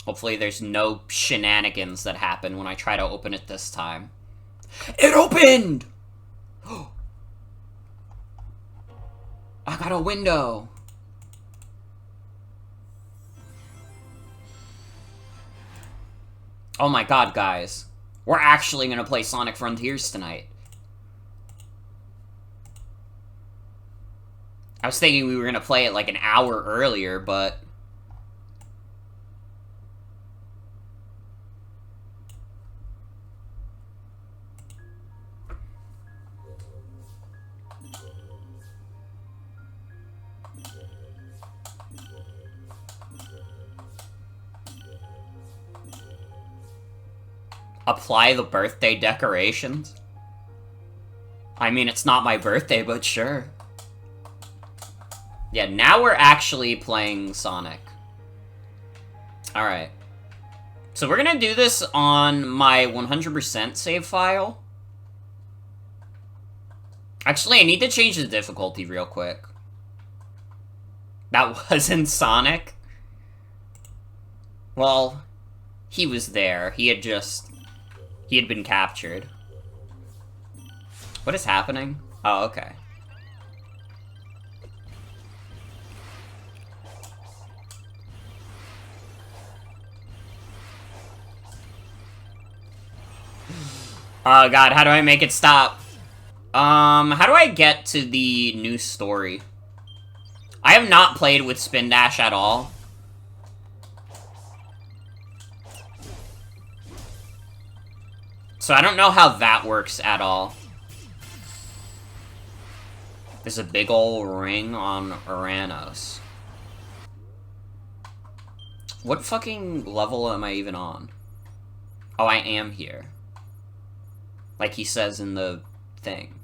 Hopefully there's no shenanigans that happen when I try to open it this time. It opened! I got a window. Oh my god, guys. We're actually gonna play Sonic Frontiers tonight. I was thinking we were gonna play it like an hour earlier, but... Apply the birthday decorations? I mean, it's not my birthday, but sure. Yeah, now we're actually playing Sonic. Alright. So we're gonna do this on my 100% save file. Actually, I need to change the difficulty real quick. That wasn't Sonic? Well, he was there. He had been captured. What is happening? Oh, okay. Oh god, how do I make it stop? How do I get to the new story? I have not played with Spin Dash at all. So I don't know how that works at all. There's a big ol' ring on Uranus. What fucking level am I even on? Oh, I am here. Like he says in the thing.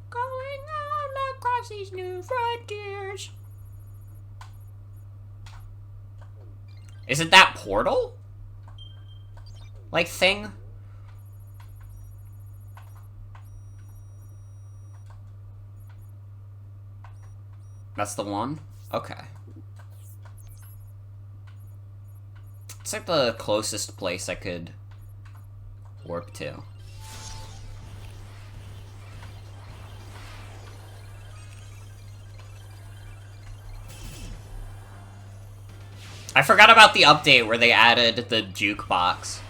Going on across these new frontiers. Is it that portal? Like thing? That's the one? Okay. It's like the closest place I could warp to. I forgot about the update where they added the jukebox.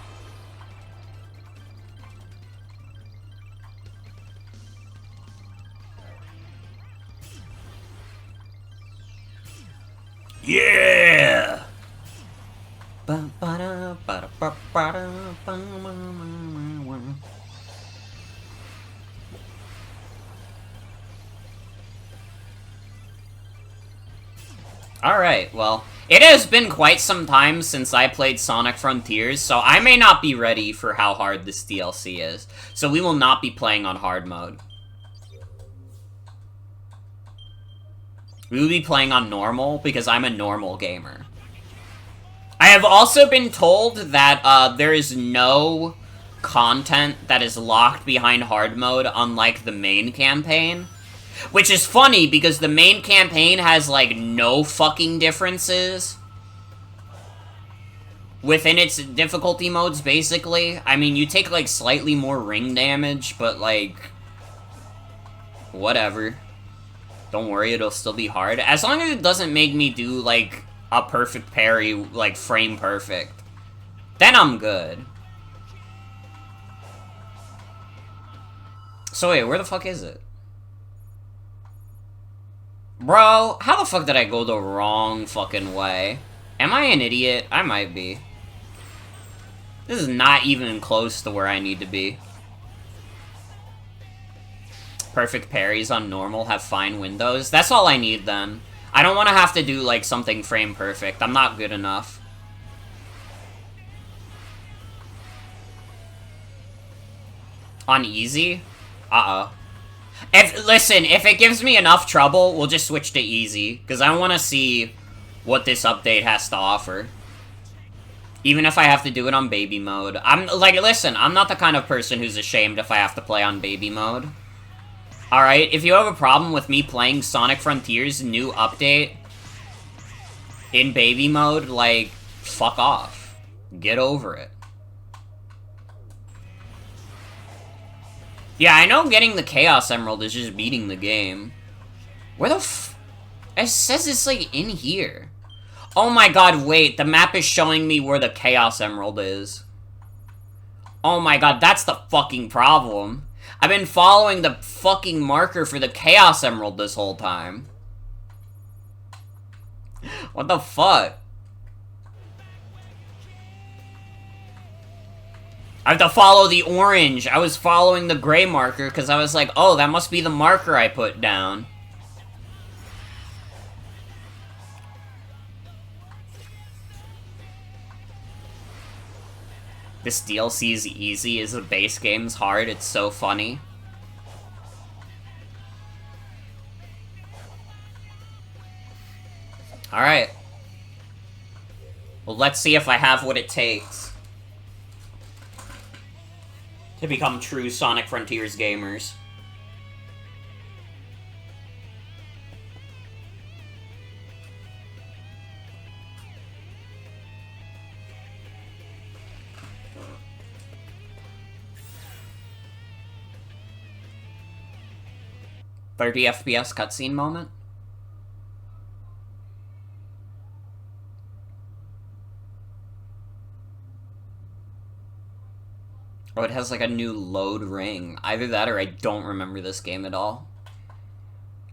Yeah! Alright, well, it has been quite some time since I played Sonic Frontiers, so I may not be ready for how hard this DLC is. So we will not be playing on hard mode. We will be playing on normal, because I'm a normal gamer. I have also been told that there is no content that is locked behind hard mode, unlike the main campaign. Which is funny, because the main campaign has, like, no fucking differences within its difficulty modes, basically. I mean, you take, like, slightly more ring damage, but, like, whatever. Don't worry, it'll still be hard. As long as it doesn't make me do, like, a perfect parry, like, frame perfect, then I'm good. So wait, where the fuck is it? Bro, how the fuck did I go the wrong fucking way? Am I an idiot? I might be. This is not even close to where I need to be. Perfect parries on normal, have fine windows. That's all I need then. I don't want to have to do, like, something frame perfect. I'm not good enough. On easy? Uh-oh. Listen, if it gives me enough trouble, we'll just switch to easy. Because I want to see what this update has to offer. Even if I have to do it on baby mode. Listen, I'm not the kind of person who's ashamed if I have to play on baby mode. Alright, if you have a problem with me playing Sonic Frontiers new update in baby mode, like, fuck off. Get over it. Yeah, I know getting the Chaos Emerald is just beating the game. Where the f... It says it's, like, in here. Oh my god, wait. The map is showing me where the Chaos Emerald is. Oh my god, that's the fucking problem. I've been following the fucking marker for the Chaos Emerald this whole time. What the fuck? I have to follow the orange. I was following the gray marker because I was like, oh, that must be the marker I put down. This DLC is easy, is the base game's hard, it's so funny. Alright. Well, let's see if I have what it takes to become true Sonic Frontiers gamers. $30 FPS cutscene moment? Oh, it has like a new load ring. Either that or I don't remember this game at all.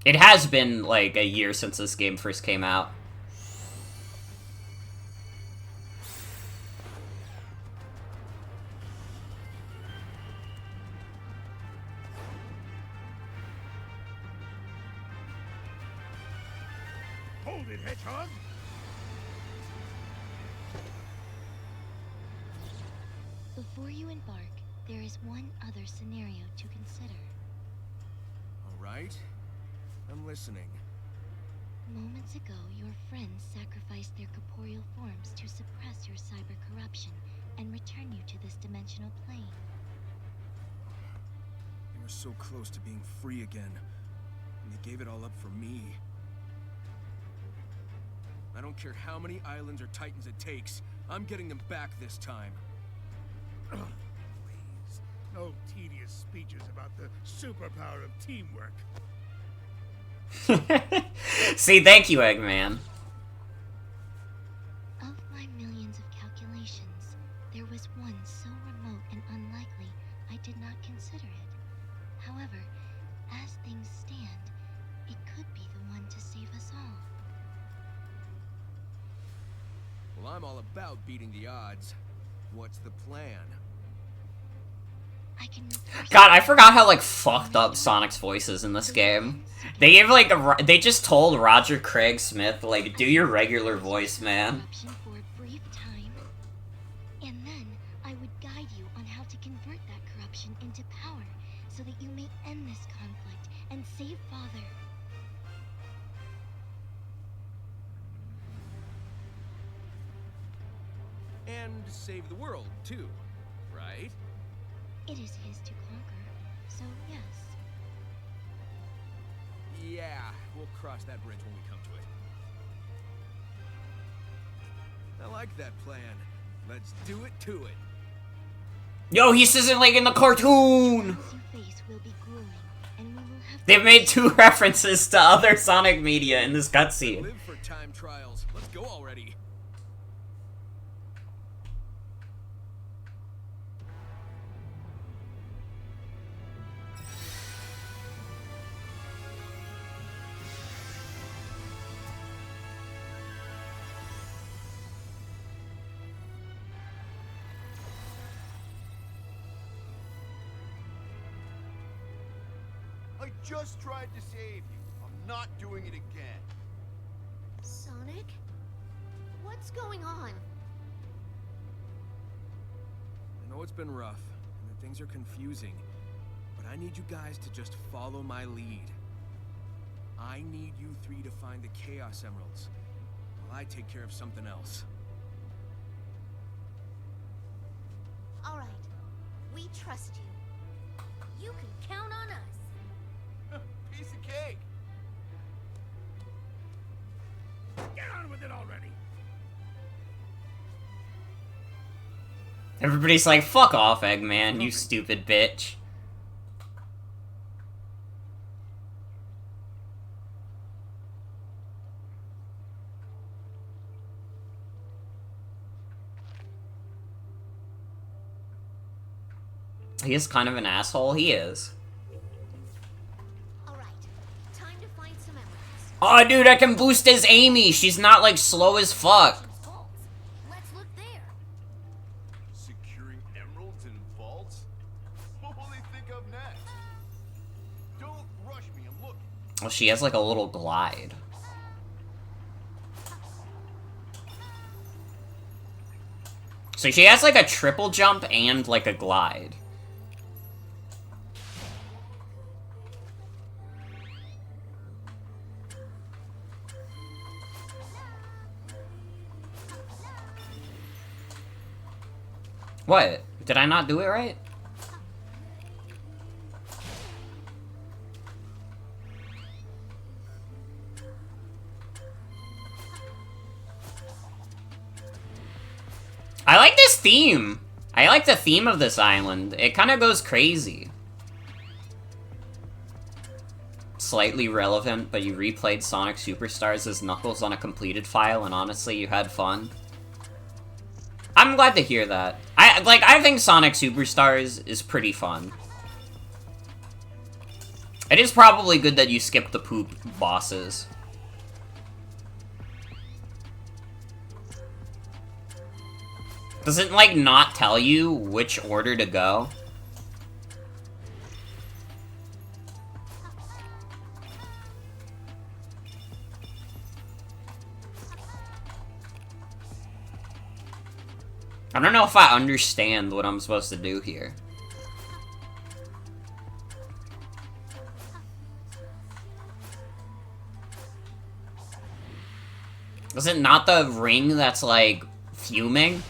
It has been like a year since this game first came out. Hold it, Hedgehog! Before you embark, there is one other scenario to consider. All right. I'm listening. Moments ago, your friends sacrificed their corporeal forms to suppress your cyber corruption and return you to this dimensional plane. They were so close to being free again, and they gave it all up for me. I don't care how many islands or titans it takes, I'm getting them back this time. Please, no tedious speeches about the superpower of teamwork. See, thank you, Eggman. Of my millions of calculations, there was one so remote and unlikely I did not consider it. However, as things stand, it could be the one to save us all. Well, I'm all about beating the odds. What's the plan? I can God, I forgot how, like, fucked up Sonic's voice is in this game. They gave, like, they just told Roger Craig Smith, like, do your regular voice, man. corruption for a brief time, and then I would guide you on how to convert that corruption into power, so that you may end this conflict and save Father. And save the world, too, right? It is his to conquer, so yes. Yeah, we'll cross that bridge when we come to it. I like that plan. Let's do it to it. Yo, he says it like in the cartoon! What you face will be grueling, and we will have They've made 2 references to other Sonic media in this cutscene. Live for time trials. Let's go already. I just tried to save you. I'm not doing it again. Sonic? What's going on? I know it's been rough, and that things are confusing, but I need you guys to just follow my lead. I need you 3 to find the Chaos Emeralds, while I take care of something else. All right. We trust you. You can count on us. piece of cake. Get on with it already. Everybody's like, fuck off, Eggman, you stupid bitch. He is kind of an asshole, he is. Alright, time to find some emeralds. Oh, dude, I can boost as Amy. She's not, like, slow as fuck. Vaults. Let's look there. Securing emeralds in vaults? What will they think of next? Don't rush me, I'm looking. Well, she has, like, a little glide. So she has, like, a triple jump and, like, a glide. What? Did I not do it right? I like this theme. I like the theme of this island. It kind of goes crazy. Slightly relevant, but you replayed Sonic Superstars as Knuckles on a completed file, and honestly, you had fun. I'm glad to hear that. I think Sonic Superstars is pretty fun. It is probably good that you skipped the poop bosses. Does it, like, not tell you which order to go? I don't know if I understand what I'm supposed to do here. Is it not the ring that's, like, fuming?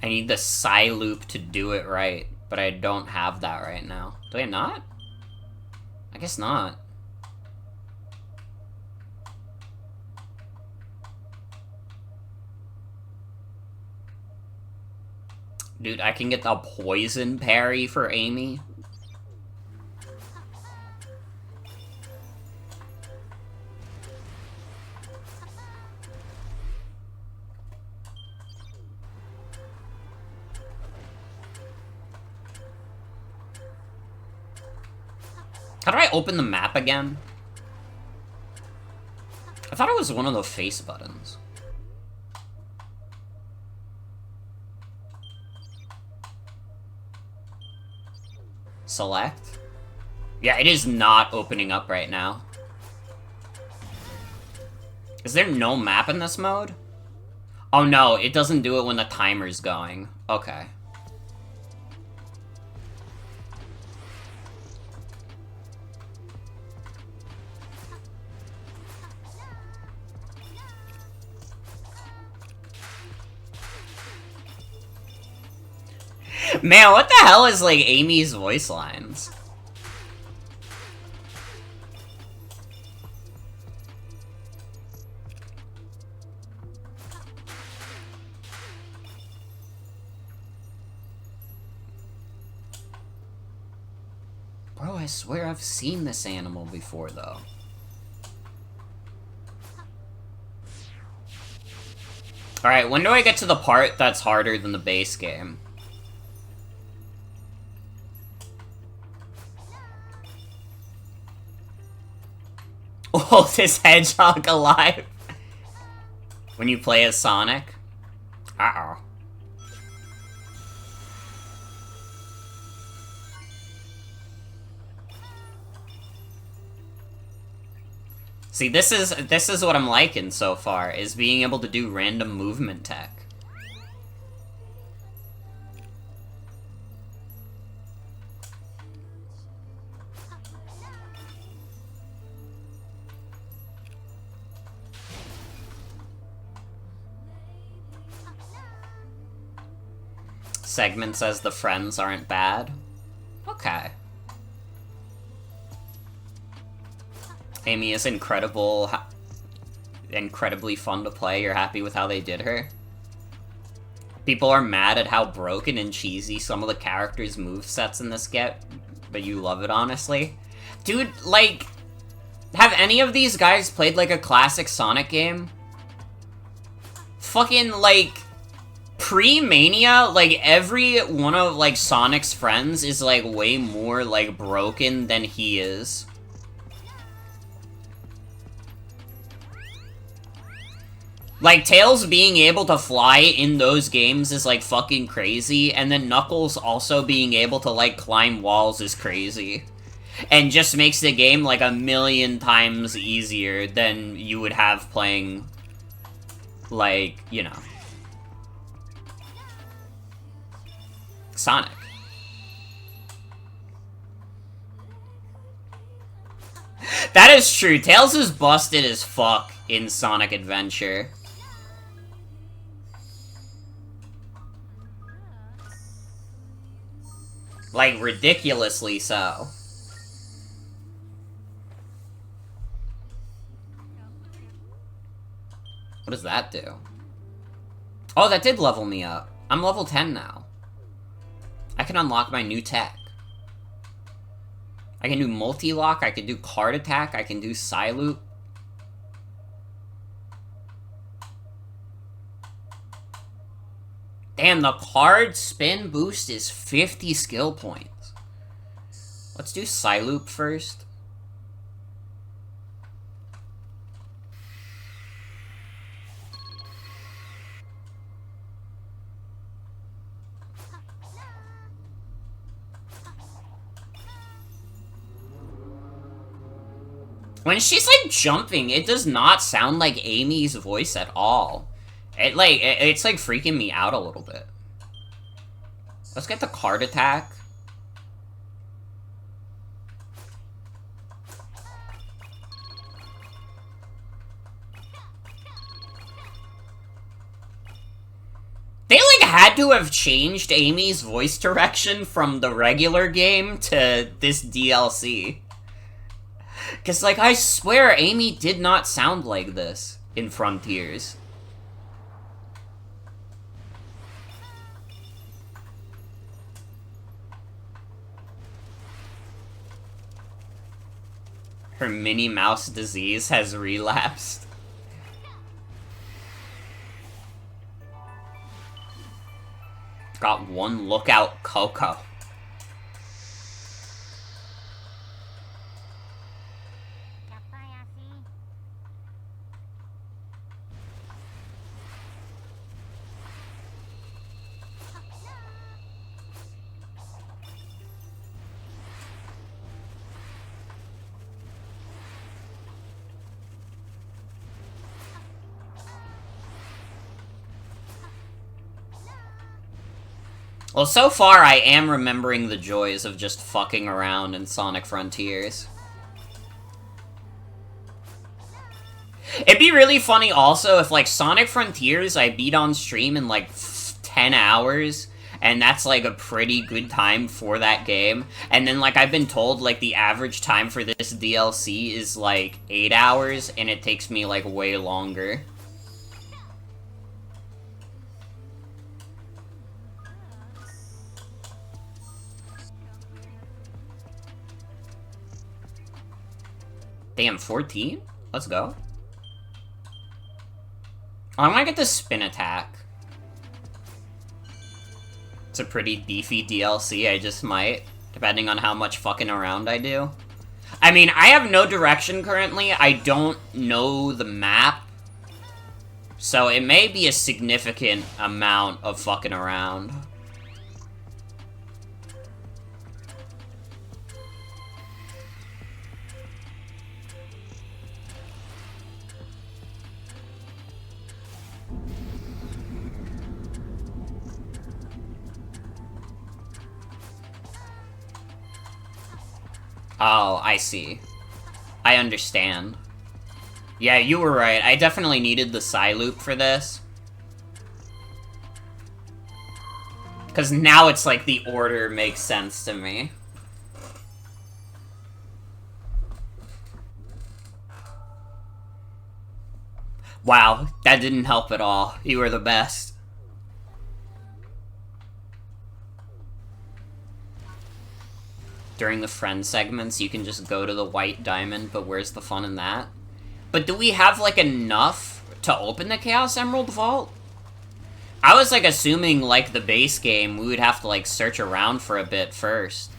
I need the Psy loop to do it right, but I don't have that right now. Do I not? I guess not. Dude, I can get the poison parry for Amy. How do I open the map again? I thought it was one of the face buttons. Select? Yeah, it is not opening up right now. Is there no map in this mode? Oh no, it doesn't do it when the timer's going. Okay. Man, what the hell is, like, Amy's voice lines? Bro, I swear I've seen this animal before, though. Alright, when do I get to the part that's harder than the base game? Oh, this hedgehog alive? When you play as Sonic? Uh-oh. See, this is what I'm liking so far, is being able to do random movement tech. segment says the friends aren't bad. Okay. Amy is incredibly fun to play. You're happy with how they did her? People are mad at how broken and cheesy some of the characters' movesets in this get, but you love it, honestly. Dude, like, have any of these guys played, like, a classic Sonic game? Fucking, like, pre-Mania, like, every one of, like, Sonic's friends is, like, way more, like, broken than he is. Like, Tails being able to fly in those games is, like, fucking crazy, and then Knuckles also being able to, like, climb walls is crazy. And just makes the game, like, 1,000,000 times easier than you would have playing, like, you know, Sonic. That is true. Tails is busted as fuck in Sonic Adventure. Like, ridiculously so. What does that do? Oh, that did level me up. I'm level 10 now. I can unlock my new tech. I can do multi-lock, I can do card attack, I can do Psy-Loop. Damn, the card spin boost is 50 skill points. Let's do Psy-Loop first. When she's, like, jumping, it does not sound like Amy's voice at all. It's, like, freaking me out a little bit. Let's get the card attack. They, like, had to have changed Amy's voice direction from the regular game to this DLC. Because, like, I swear Amy did not sound like this in Frontiers. Her Minnie Mouse disease has relapsed. Got one lookout, Coco. Well, so far I am remembering the joys of just fucking around in Sonic Frontiers. It'd be really funny also if, like, Sonic Frontiers I beat on stream in, like, 10 hours, and that's, like, a pretty good time for that game. And then, like, I've been told, like, the average time for this DLC is, like, 8 hours, and it takes me, like, way longer. Damn, 14? Let's go. Oh, I might get the spin attack. It's a pretty beefy DLC, I just might. Depending on how much fucking around I do. I mean, I have no direction currently. I don't know the map. So it may be a significant amount of fucking around. Oh, I see. I understand. Yeah, you were right. I definitely needed the Psy-Loop for this. Because now it's like the order makes sense to me. Wow, that didn't help at all. You were the best. During the friend segments, you can just go to the white diamond, but where's the fun in that? But do we have, like, enough to open the Chaos Emerald Vault? I was, like, assuming, like, the base game, we would have to, like, search around for a bit first.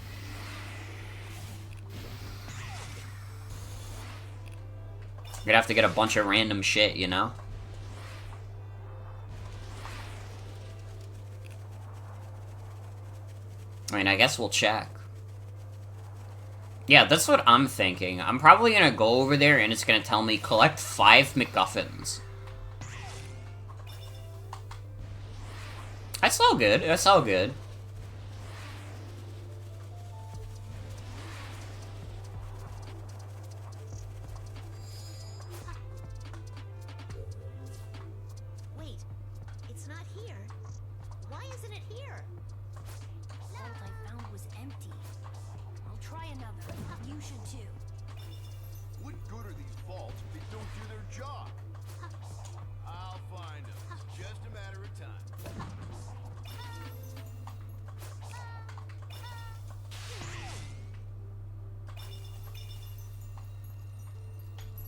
We'd have to get a bunch of random shit, you know? I mean, I guess we'll check. Yeah, that's what I'm thinking. I'm probably gonna go over there and it's gonna tell me, collect 5 MacGuffins. That's all good. That's all good. Wait, it's not here. Why isn't it here? The vault I found was empty. I'll try another. You should too. What good are these vaults if they don't do their job? I'll find them. It's just a matter of time.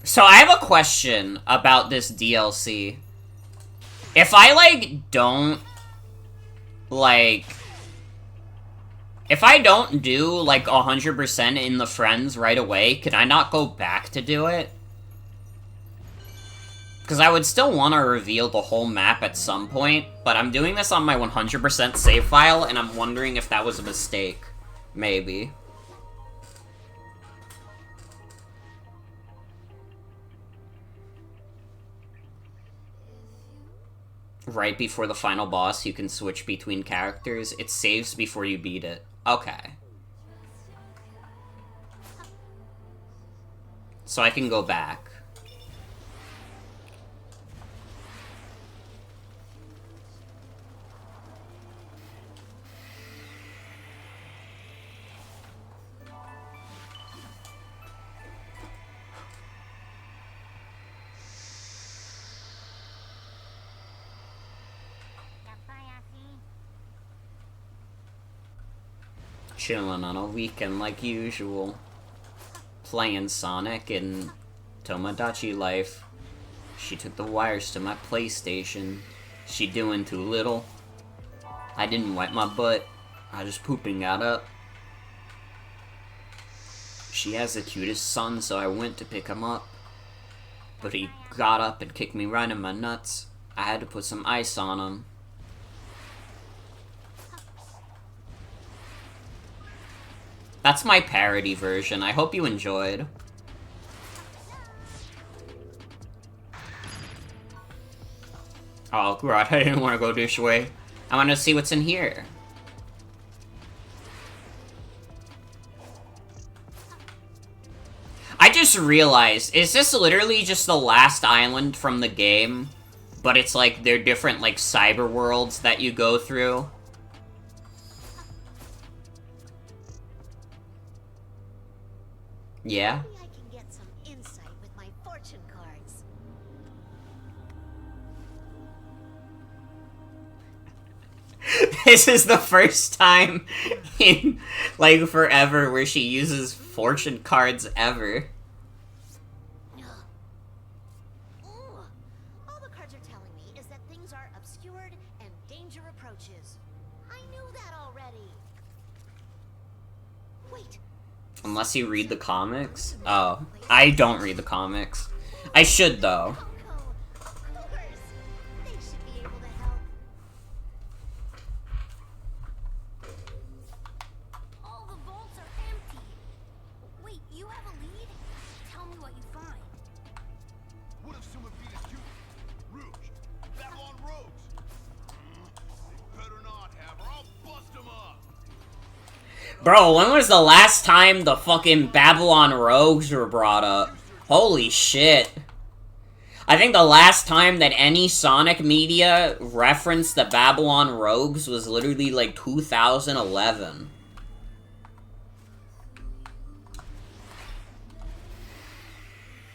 So I have a question about this DLC. If I, like, don't, like... If I don't do, like, 100% in the friends right away, can I not go back to do it? Because I would still want to reveal the whole map at some point, but I'm doing this on my 100% save file, and I'm wondering if that was a mistake. Maybe. Right before the final boss, you can switch between characters. It saves before you beat it. Okay. So I can go back. Chilling on a weekend like usual. Playing Sonic and Tomodachi Life. She took the wires to my PlayStation. She doing too little. I didn't wipe my butt. I just pooped and got up. She has the cutest son, so I went to pick him up. But he got up and kicked me right in my nuts. I had to put some ice on him. That's my parody version. I hope you enjoyed. Oh, God, I didn't want to go this way. I want to see what's in here. I just realized, is this literally just the last island from the game? But it's like, they're different, like, cyber worlds that you go through? Yeah? Maybe I can get some insight with my fortune cards. This is the first time in, like, forever where she uses fortune cards ever. Ooh, all the cards are telling me is that things are obscured and danger approaches. I knew that already. Wait. Unless you read the comics? Oh, I don't read the comics. I should, though. Of course. They should be able to help. All the vaults are empty. Wait, you have a lead? Tell me what you find. What if someone beat us too? Rouge, Babylon Rogues. They better not have, or I'll bust them up. Bro, when was the last time the fucking Babylon Rogues were brought up? Holy shit. I think the last time that any Sonic media referenced the Babylon Rogues was literally like 2011.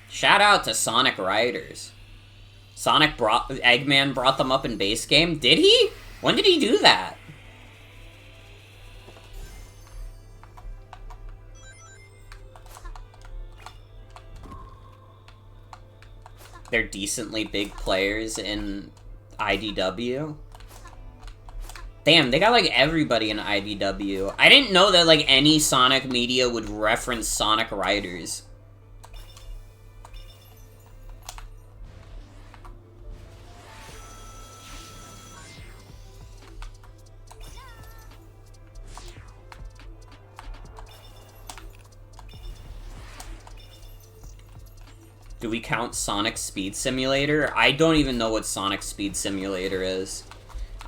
Shout out to Sonic writers. Eggman brought them up in base game? Did he? When did he do that? They're decently big players in IDW. Damn, they got like everybody in IDW. I didn't know that like any Sonic media would reference Sonic writers. Do we count Sonic Speed Simulator? I don't even know what Sonic Speed Simulator is.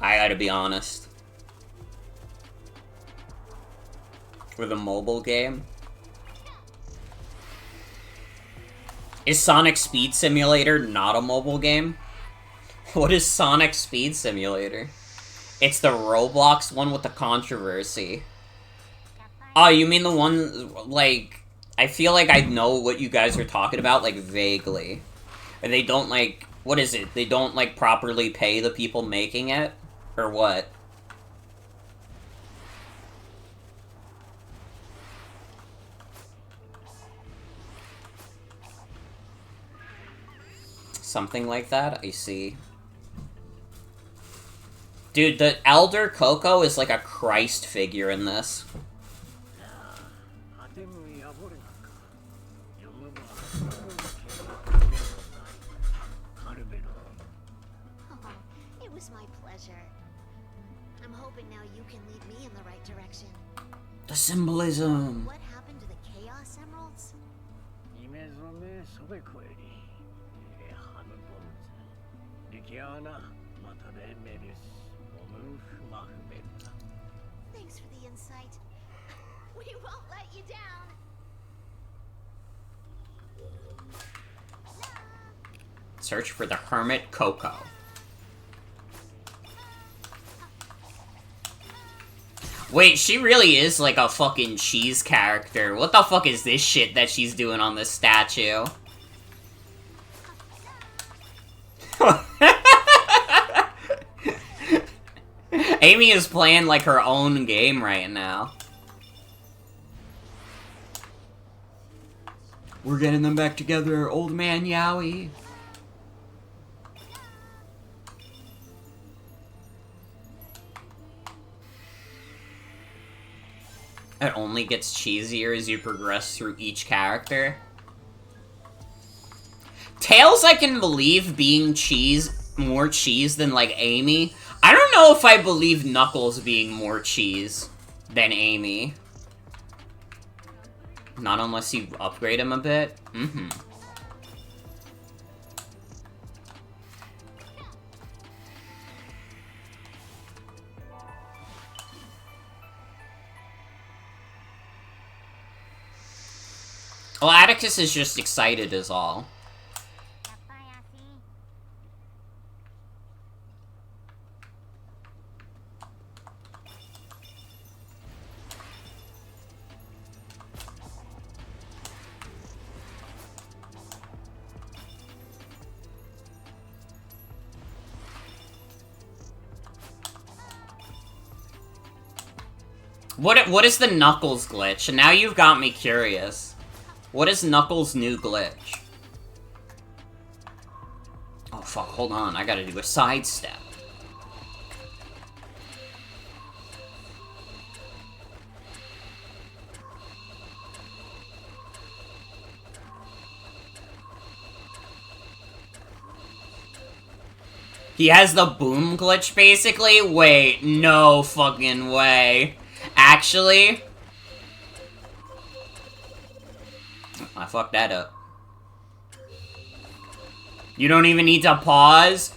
I gotta be honest. With a mobile game? Is Sonic Speed Simulator not a mobile game? What is Sonic Speed Simulator? It's the Roblox one with the controversy. Oh, you mean the one, like... I feel like I know what you guys are talking about, like, vaguely. And they don't, like... What is it? They don't, like, properly pay the people making it? Or what? Something like that? I see. Dude, the Elder Coco is like a Christ figure in this. It was my pleasure. I'm hoping now you can lead me in the right direction. The symbolism. What happened to the Chaos Emeralds? Thanks for the insight. We won't let you down. Search for the Hermit Coco. Wait, she really is like a fucking cheese character. What the fuck is this shit that she's doing on this statue? Amy is playing like her own game right now. We're getting them back together, old man Yowie. It only gets cheesier as you progress through each character. Tails I can believe being more cheese than, like, Amy. I don't know if I believe Knuckles being more cheese than Amy. Not unless you upgrade him a bit. Mm-hmm. Well, Atticus is just excited is all. What is the Knuckles glitch? Now you've got me curious. What is Knuckles' new glitch? Oh fuck, hold on, I gotta do a sidestep. He has the boom glitch, basically? Wait, no fucking way. Actually? I fucked that up. You don't even need to pause?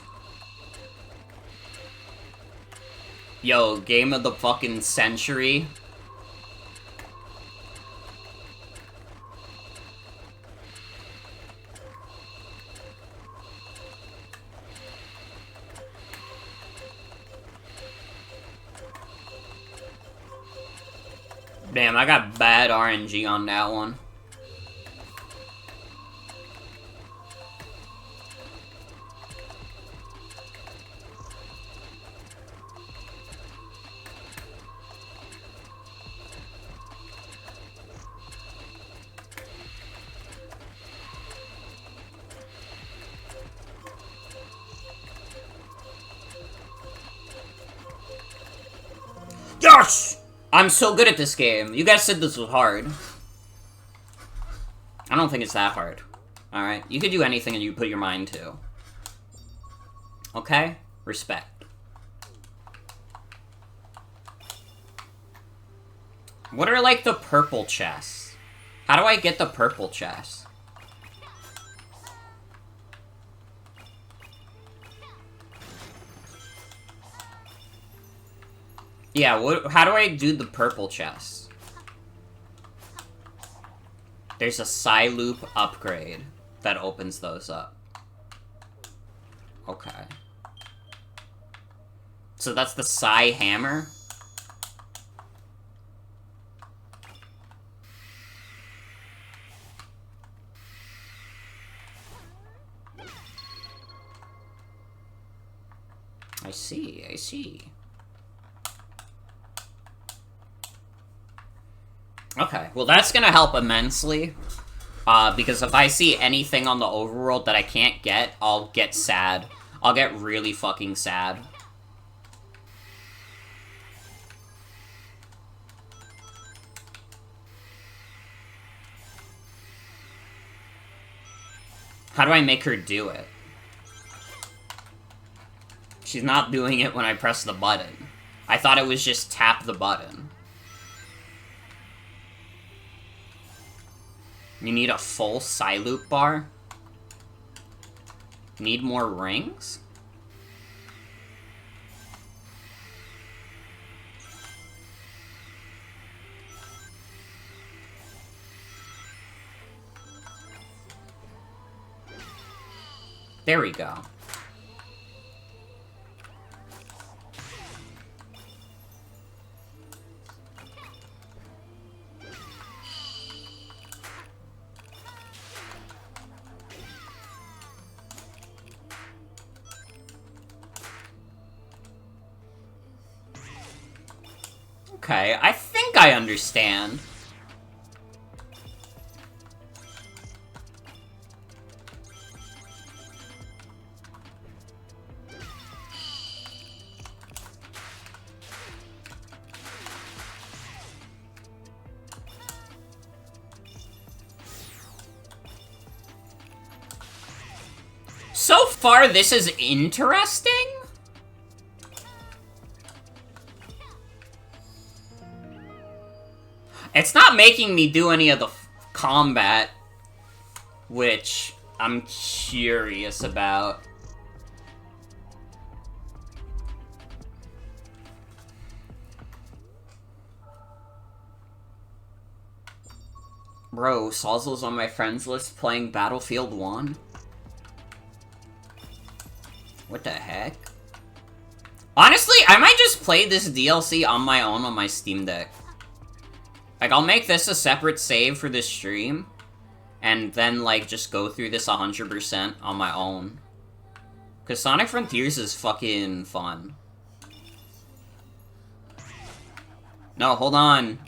Yo, game of the fucking century. Damn, I got bad RNG on that one. Yes! I'm so good at this game. You guys said this was hard. I don't think it's that hard. Alright? You could do anything you put your mind to. Okay? Respect. What are, like, the purple chests? How do I get the purple chests? Yeah, how do I do the purple chests? There's a Psy Loop upgrade that opens those up. Okay. So that's the Psy Hammer? I see, I see. Okay, well that's gonna help immensely. Because if I see anything on the overworld that I can't get, I'll get sad. I'll get really fucking sad. How do I make her do it? She's not doing it when I press the button. I thought it was just tap the button. You need a full Psy Loop bar? Need more rings? There we go. Okay, I think I understand. So far, this is interesting? It's not making me do any of the combat, which I'm curious about. Bro, Salzo's on my friends list playing Battlefield 1? What the heck? Honestly, I might just play this DLC on my own on my Steam Deck. Like, I'll make this a separate save for this stream, and then, like, just go through this 100% on my own. Because Sonic Frontiers is fucking fun. No, hold on.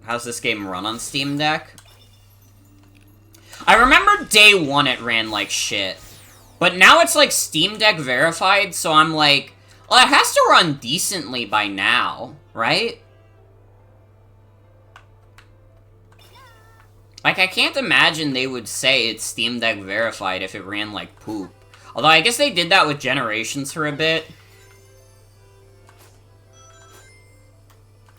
How's this game run on Steam Deck? I remember day one it ran like shit. But now it's like Steam Deck verified, so I'm like, well, it has to run decently by now, right? Like, I can't imagine they would say it's Steam Deck verified if it ran like poop. Although I guess they did that with Generations for a bit.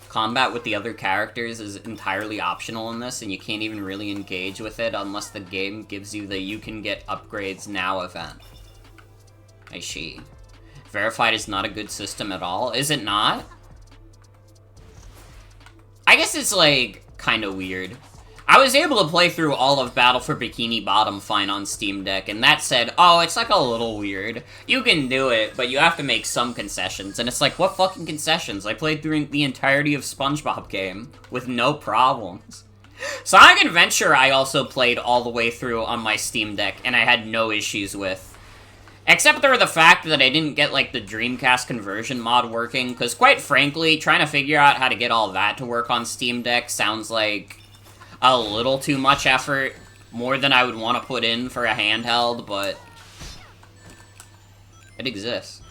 Combat with the other characters is entirely optional in this, and you can't even really engage with it unless the game gives you the "you can get upgrades now" event. I see. Verified is not a good system at all. Is it not? I guess it's, like, kind of weird. I was able to play through all of Battle for Bikini Bottom fine on Steam Deck, and that said, oh, it's like a little weird. You can do it, but you have to make some concessions, and it's like, what fucking concessions? I played through the entirety of SpongeBob game with no problems. Sonic Adventure I also played all the way through on my Steam Deck, and I had no issues with. Except for the fact that I didn't get, like, the Dreamcast conversion mod working, because quite frankly, trying to figure out how to get all that to work on Steam Deck sounds like a little too much effort, more than I would want to put in for a handheld, but it exists.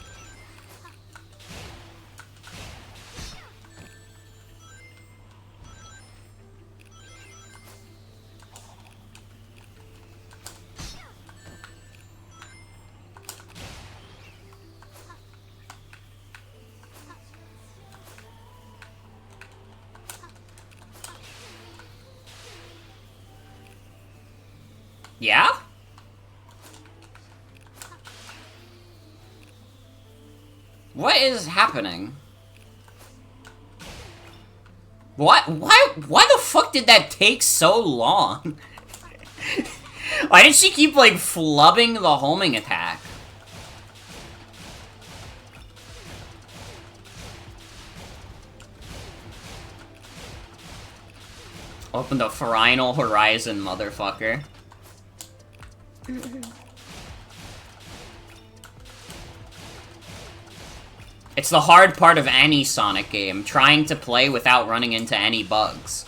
Yeah? What is happening? What? Why the fuck did that take so long? Why did she keep, like, flubbing the homing attack? Open the Final Horizon, motherfucker. It's the hard part of any Sonic game, trying to play without running into any bugs.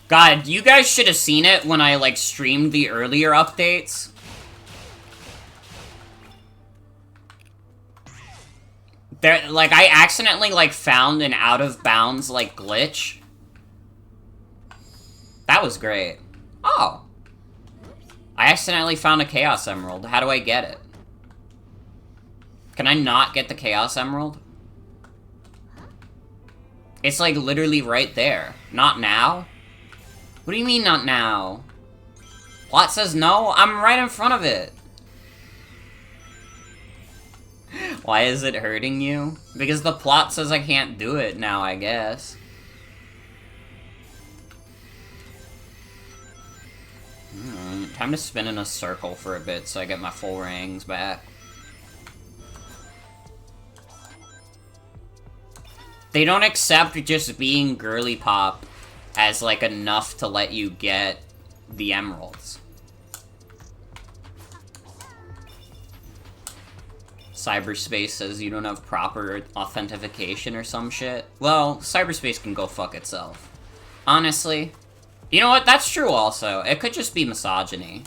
God, you guys should have seen it when I, like, streamed the earlier updates. There, like, I accidentally, like, found an out-of-bounds, like, glitch. That was great. Oh. I accidentally found a Chaos Emerald. How do I get it? Can I not get the Chaos Emerald? It's, like, literally right there. Not now? What do you mean, not now? Plot says no? I'm right in front of it. Why is it hurting you? Because the plot says I can't do it now, I guess. Time to spin in a circle for a bit so I get my full rings back. They don't accept just being girly pop as, like, enough to let you get the emeralds. Cyberspace says you don't have proper authentication or some shit. Well, cyberspace can go fuck itself. Honestly. You know what? That's true also. It could just be misogyny.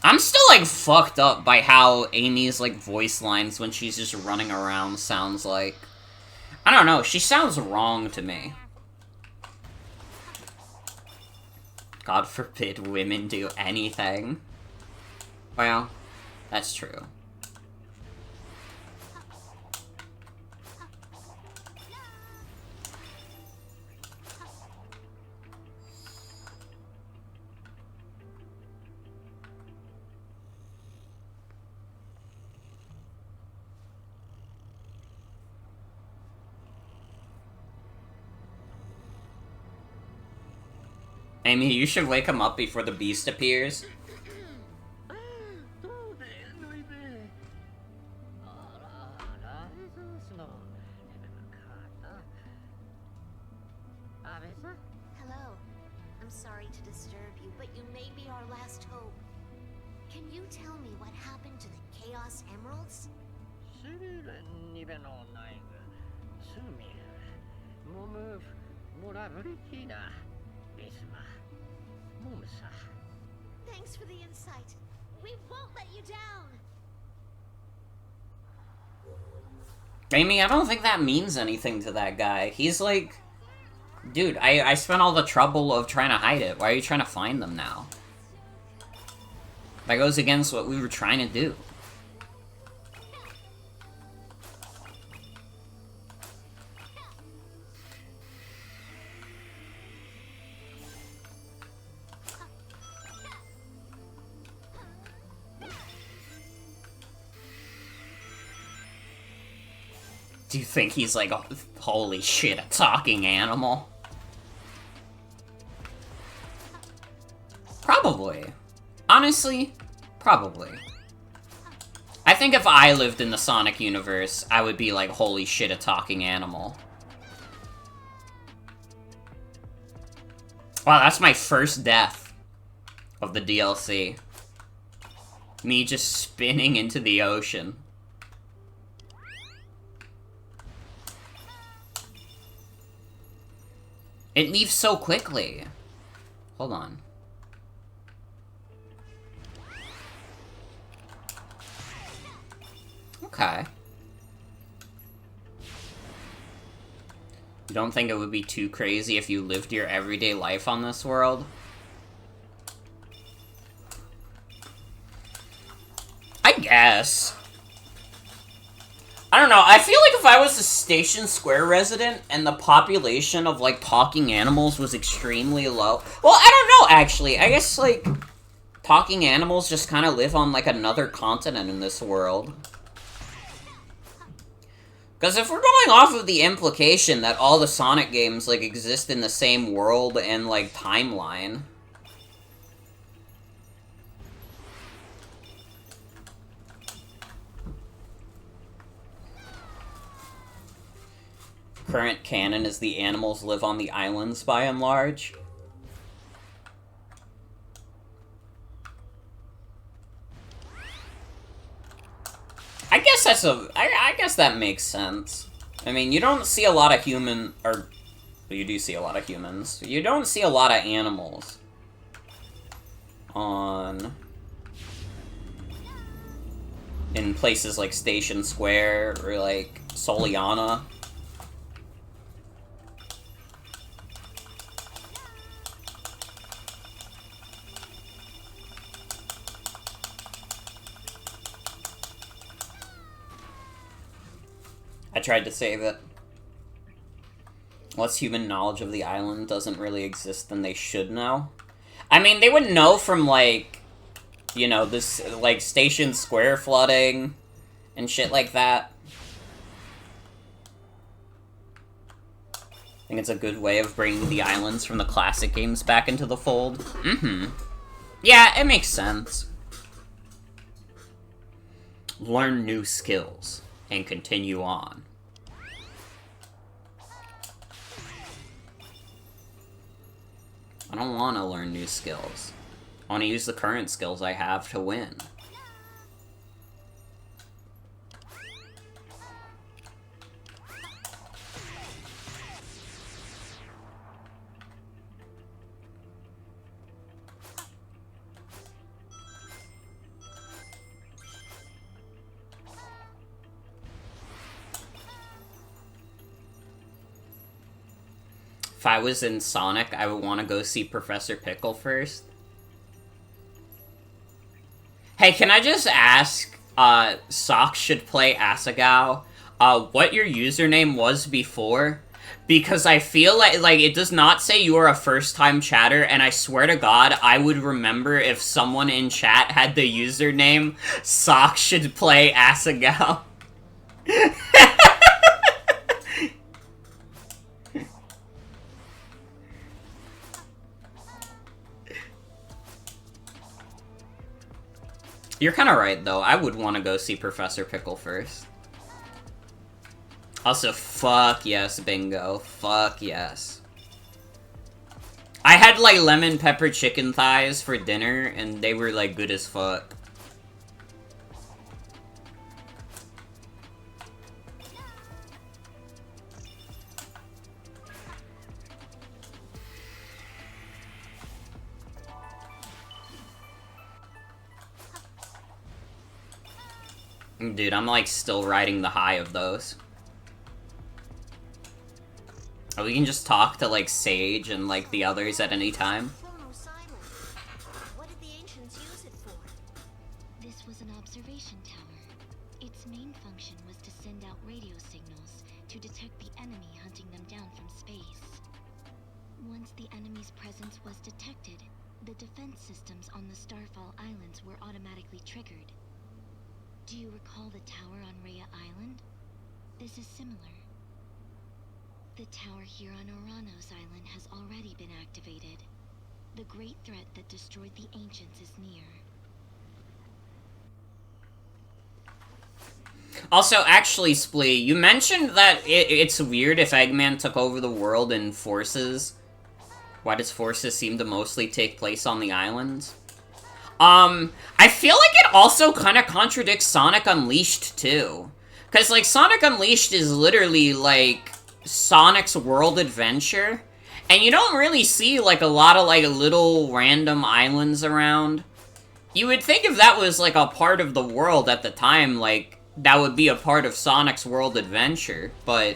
I'm still, like, fucked up by how Amy's, like, voice lines when she's just running around sounds like. I don't know, she sounds wrong to me. God forbid women do anything. Well, that's true. Amy, you should wake him up before the beast appears. Hello. I'm sorry to disturb you, but you may be our last hope. Can you tell me what happened to the Chaos Emeralds? for the insight. We won't let you down. Amy, I don't think that means anything to that guy. He's like... Dude, I spent all the trouble of trying to hide it. Why are you trying to find them now? That goes against what we were trying to do. Do you think he's like, oh, holy shit, a talking animal? Probably. Honestly, probably. I think if I lived in the Sonic universe, I would be like, holy shit, a talking animal. Wow, that's my first death of the DLC. Me just spinning into the ocean. It leaves so quickly. Hold on. Okay. You don't think it would be too crazy if you lived your everyday life on this world? I guess. I don't know, I feel like if I was a Station Square resident and the population of, like, talking animals was extremely low... Well, I don't know, actually. I guess, like, talking animals just kind of live on, like, another continent in this world. Because if we're going off of the implication that all the Sonic games, like, exist in the same world and, like, timeline... Current canon is the animals live on the islands by and large. I guess that's I guess that makes sense. I mean, you don't see a lot of you do see a lot of humans. You don't see a lot of animals in places like Station Square or like Soliana. I tried to save it. Unless human knowledge of the island doesn't really exist, then they should know. I mean, they would know from, like, you know, this, like, Station Square flooding and shit like that. I think it's a good way of bringing the islands from the classic games back into the fold. Mm-hmm. Yeah, it makes sense. Learn new skills and continue on. I don't want to learn new skills. I want to use the current skills I have to win. If I was in Sonic, I would want to go see Professor Pickle first. Hey, can I just ask, Socks should play Asagao, what your username was before? Because I feel like it does not say you are a first-time chatter, and I swear to God, I would remember if someone in chat had the username, Socks should play Asagao. You're kind of right, though. I would want to go see Professor Pickle first. Also, fuck yes, bingo. Fuck yes. I had, like, lemon pepper chicken thighs for dinner, and they were, like, good as fuck. Dude, I'm like still riding the high of those. Oh, we can just talk to like Sage and like the others at any time. What did the ancients use it for? This was an observation tower. Its main function was to send out radio signals to detect the enemy hunting them down from space. Once the enemy's presence was detected, the defense systems on the Starfall Islands were automatically triggered. Do you recall the tower on Rhea Island? This is similar. The tower here on Oranos Island has already been activated. The great threat that destroyed the ancients is near. Also, actually, Splee, you mentioned that it's weird if Eggman took over the world in Forces. Why does Forces seem to mostly take place on the islands? I feel like it also kind of contradicts Sonic Unleashed, too. Because, like, Sonic Unleashed is literally, like, Sonic's world adventure. And you don't really see, like, a lot of, like, little random islands around. You would think if that was, like, a part of the world at the time, like, that would be a part of Sonic's world adventure. But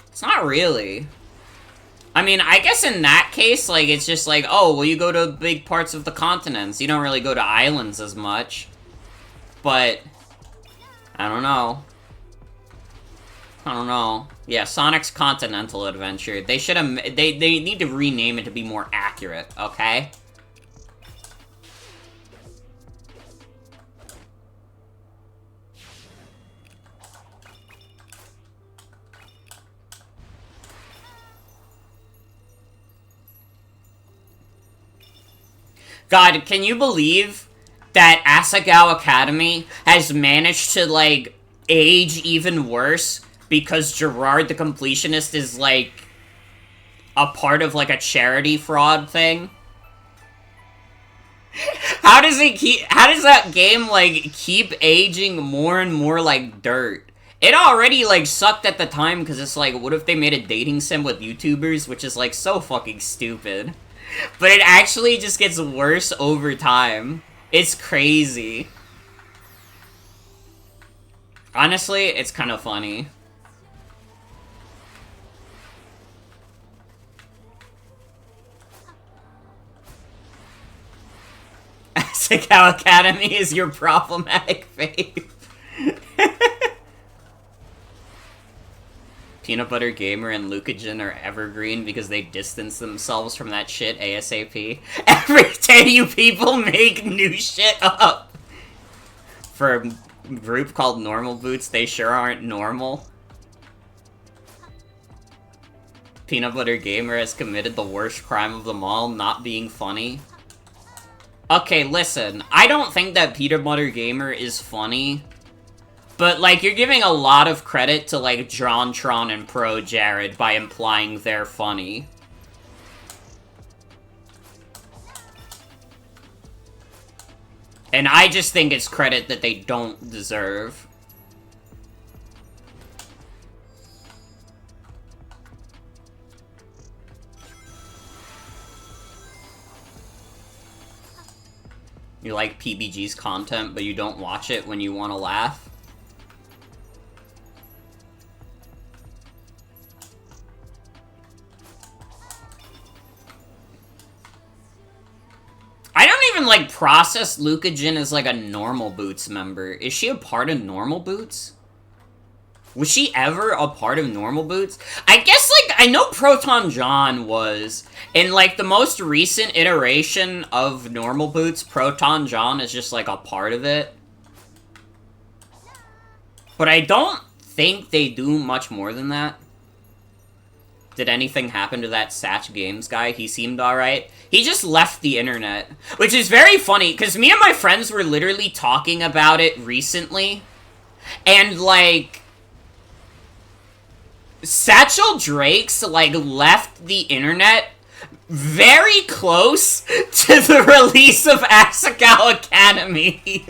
it's not really. I mean, I guess in that case, like, it's just like, oh, well, you go to big parts of the continents. You don't really go to islands as much. But, I don't know. I don't know. Yeah, Sonic's Continental Adventure. They should have, they need to rename it to be more accurate, okay? God, can you believe that Asagao Academy has managed to, like, age even worse because Gerard the Completionist is, like, a part of, like, a charity fraud thing? How does that game, like, keep aging more and more like dirt? It already, like, sucked at the time because it's like, what if they made a dating sim with YouTubers, which is, like, so fucking stupid. But it actually just gets worse over time. It's crazy. Honestly, it's kind of funny. Asagao Academy is your problematic fave. Peanut Butter Gamer and Lucagen are evergreen because they distance themselves from that shit ASAP. Every day you people make new shit up. For a group called Normal Boots, they sure aren't normal. Peanut Butter Gamer has committed the worst crime of them all, not being funny. Okay, listen, I don't think that Peanut Butter Gamer is funny. But, like, you're giving a lot of credit to, like, JonTron and Pro Jared by implying they're funny. And I just think it's credit that they don't deserve. You like PBG's content, but you don't watch it when you want to laugh? I don't even, like, process Lucagen as, like, a Normal Boots member. Is she a part of Normal Boots? Was she ever a part of Normal Boots? I guess, like, I know Proton John was. In, like, the most recent iteration of Normal Boots, Proton John is just, like, a part of it. But I don't think they do much more than that. Did anything happen to that Satch Games guy? He seemed alright. He just left the internet. Which is very funny, because me and my friends were literally talking about it recently. And, like, Satchel Drake's, like, left the internet very close to the release of Asagao Academy.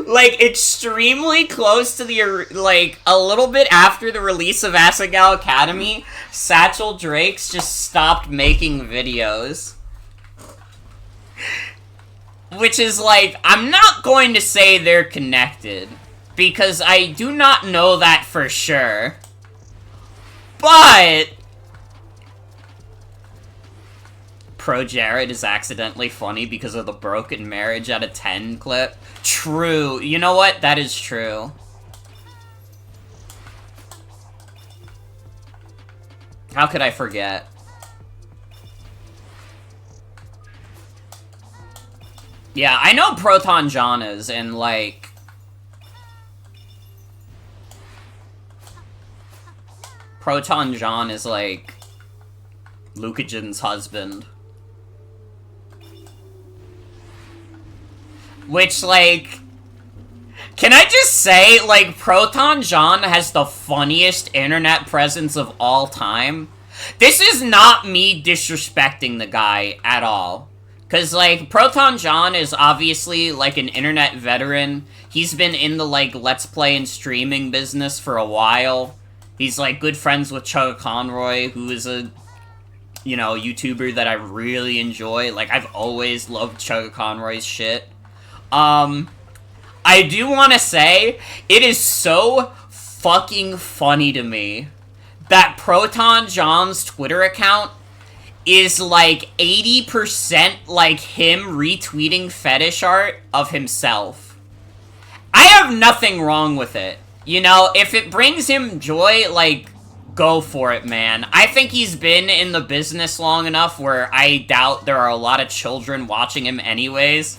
Like, extremely close to the, like, a little bit after the release of Asagao Academy, Satchel Drake's just stopped making videos. Which is, like, I'm not going to say they're connected. because I do not know that for sure. But Pro Jared is accidentally funny because of the broken marriage out of 10 clip. True. You know what? That is true. How could I forget? Yeah, I know Proton John is, and like... Proton John is like... Lucagen's husband. Which, like... Can I just say, like, Proton John has the funniest internet presence of all time? This is not me disrespecting the guy at all. Because, like, Proton John is obviously, like, an internet veteran. He's been in the, like, Let's Play and streaming business for a while. He's, like, good friends with Chugga Conroy, who is a, you know, YouTuber that I really enjoy. Like, I've always loved Chugga Conroy's shit. I do want to say, it is so fucking funny to me that Proton John's Twitter account is like 80% like him retweeting fetish art of himself. I have nothing wrong with it. You know, if it brings him joy, like, go for it, man. I think he's been in the business long enough where I doubt there are a lot of children watching him anyways.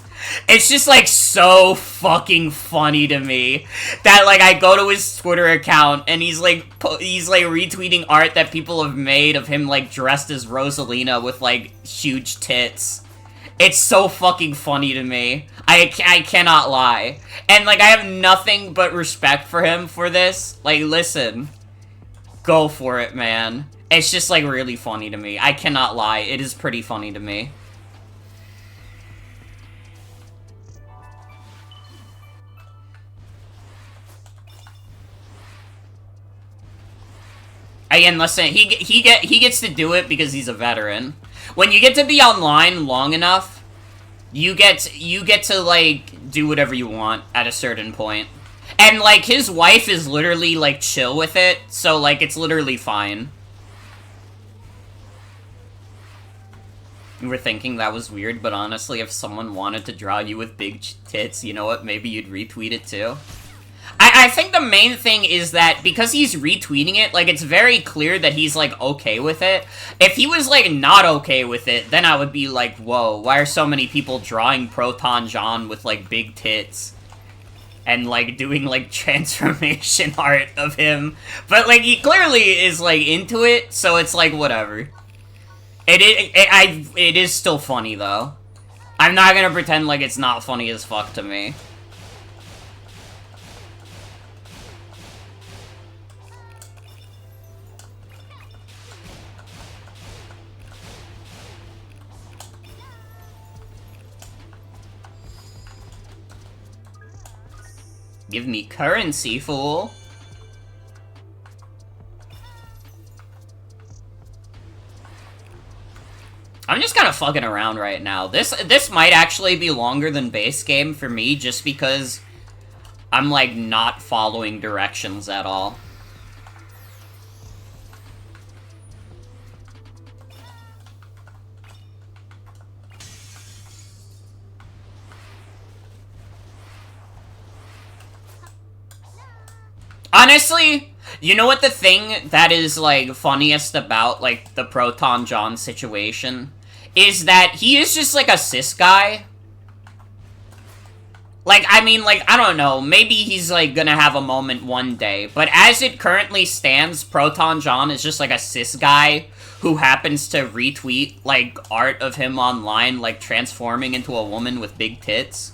It's just, like, so fucking funny to me that, like, I go to his Twitter account and he's, like, retweeting art that people have made of him, like, dressed as Rosalina with, like, huge tits. It's so fucking funny to me. I cannot lie. And, like, I have nothing but respect for him for this. Like, listen. Go for it, man. It's just, like, really funny to me. I cannot lie. It is pretty funny to me. Again, listen, he gets to do it because he's a veteran. When you get to be online long enough, you get to, like, do whatever you want at a certain point. And, like, his wife is literally, like, chill with it, so, like, it's literally fine. You were thinking that was weird, but honestly, if someone wanted to draw you with big tits, you know what, maybe you'd retweet it too. I think the main thing is that because he's retweeting it, like, it's very clear that he's, like, okay with it. If he was, like, not okay with it, then I would be like, whoa, why are so many people drawing Proton John with, like, big tits? And, like, doing, like, transformation art of him. But, like, he clearly is, like, into it, so it's, like, whatever. It is still funny, though. I'm not gonna pretend like it's not funny as fuck to me. Give me currency, fool. I'm just kind of fucking around right now. This might actually be longer than base game for me, just because I'm, like, not following directions at all. Honestly, you know what the thing that is, like, funniest about, like, the Proton John situation is that he is just, like, a cis guy. Like, I mean, like, I don't know, maybe he's, like, gonna have a moment one day, but as it currently stands, Proton John is just, like, a cis guy who happens to retweet, like, art of him online, like, transforming into a woman with big tits.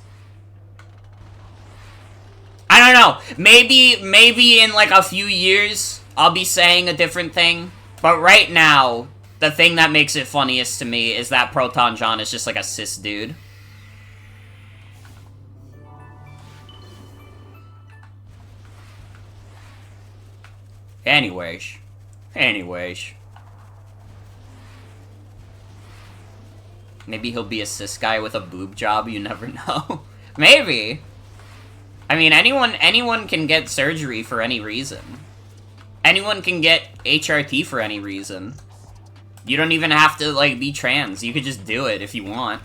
I don't know, maybe in, like, a few years, I'll be saying a different thing, but right now, the thing that makes it funniest to me is that Proton John is just, like, a cis dude. Anyways. Maybe he'll be a cis guy with a boob job, you never know. Maybe. I mean, anyone can get surgery for any reason. Anyone can get HRT for any reason. You don't even have to, like, be trans. You could just do it if you want.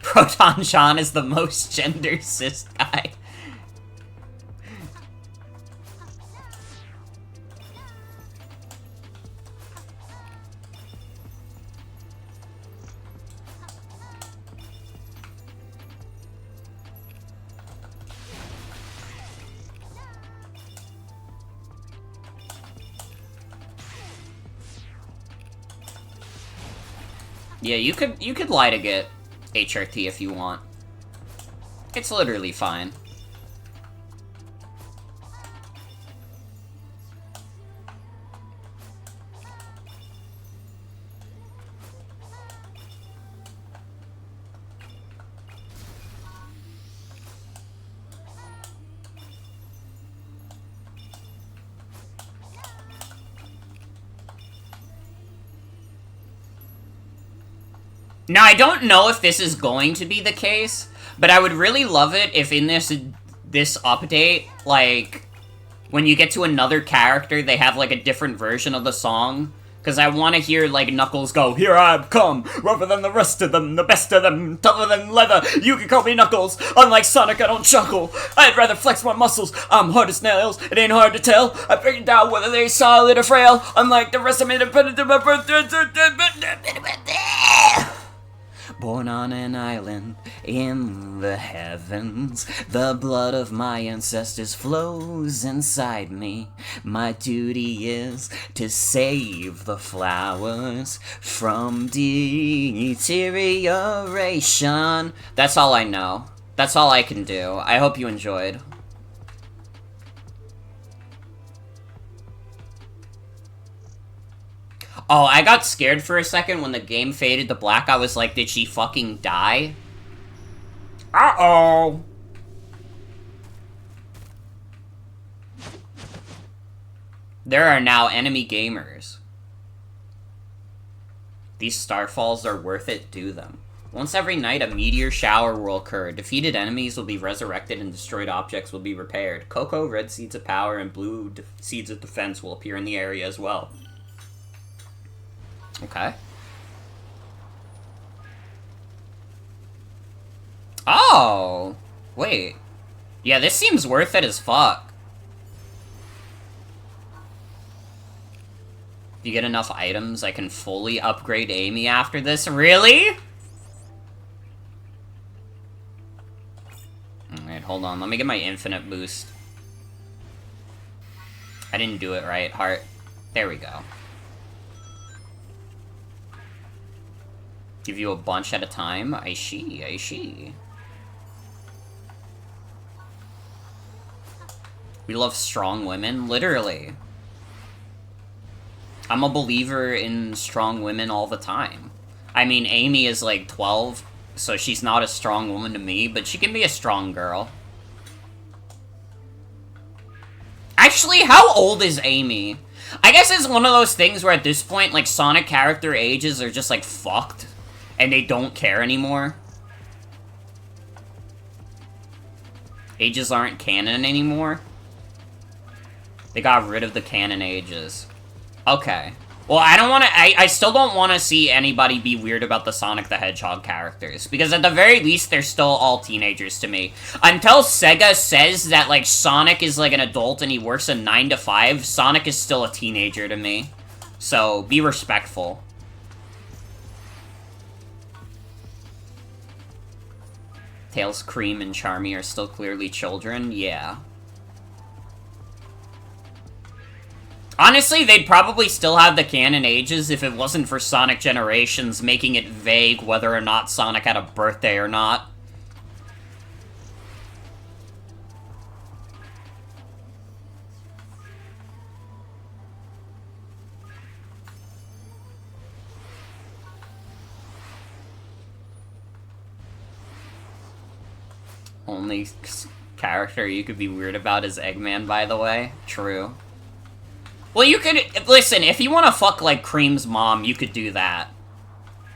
Proton Sean is the most gender cis guy. Yeah, you could lie to get HRT if you want. It's literally fine. Now, I don't know if this is going to be the case, but I would really love it if in this update, like, when you get to another character, they have, like, a different version of the song. Because I want to hear, like, Knuckles go, "Here I come, rougher than the rest of them, the best of them, tougher than leather, you can call me Knuckles, unlike Sonic I don't chuckle, I'd rather flex my muscles, I'm hard as nails, it ain't hard to tell, I figured out whether they solid or frail, unlike the rest of me, independent of my birth." Born on an island in the heavens, the blood of my ancestors flows inside me. My duty is to save the flowers from deterioration. That's all I know. That's all I can do. I hope you enjoyed. Oh, I got scared for a second when the game faded to black. I was like, did she fucking die? Uh-oh. There are now enemy gamers. These starfalls are worth it, do them. Once every night, a meteor shower will occur. Defeated enemies will be resurrected and destroyed objects will be repaired. Cocoa, red seeds of power, and blue seeds of defense will appear in the area as well. Okay. Oh! Wait. Yeah, this seems worth it as fuck. If you get enough items, I can fully upgrade Amy after this. Really? Alright, hold on. Let me get my infinite boost. I didn't do it right, heart. There we go. Give you a bunch at a time? I see. We love strong women? Literally. I'm a believer in strong women all the time. I mean, Amy is like 12, so she's not a strong woman to me, but she can be a strong girl. Actually, how old is Amy? I guess it's one of those things where at this point, like, Sonic character ages are just, like, fucked. And they don't care anymore. Ages aren't canon anymore. They got rid of the canon ages. Okay. Well, I don't want to... I still don't want to see anybody be weird about the Sonic the Hedgehog characters. Because at the very least, they're still all teenagers to me. Until Sega says that, like, Sonic is, like, an adult and he works a 9 to 5, Sonic is still a teenager to me. So, be respectful. Tails, Cream, and Charmy are still clearly children? Yeah. Honestly, they'd probably still have the canon ages if it wasn't for Sonic Generations making it vague whether or not Sonic had a birthday or not. Only character you could be weird about is Eggman, by the way. True. Well, you could... Listen, if you want to fuck, like, Cream's mom, you could do that.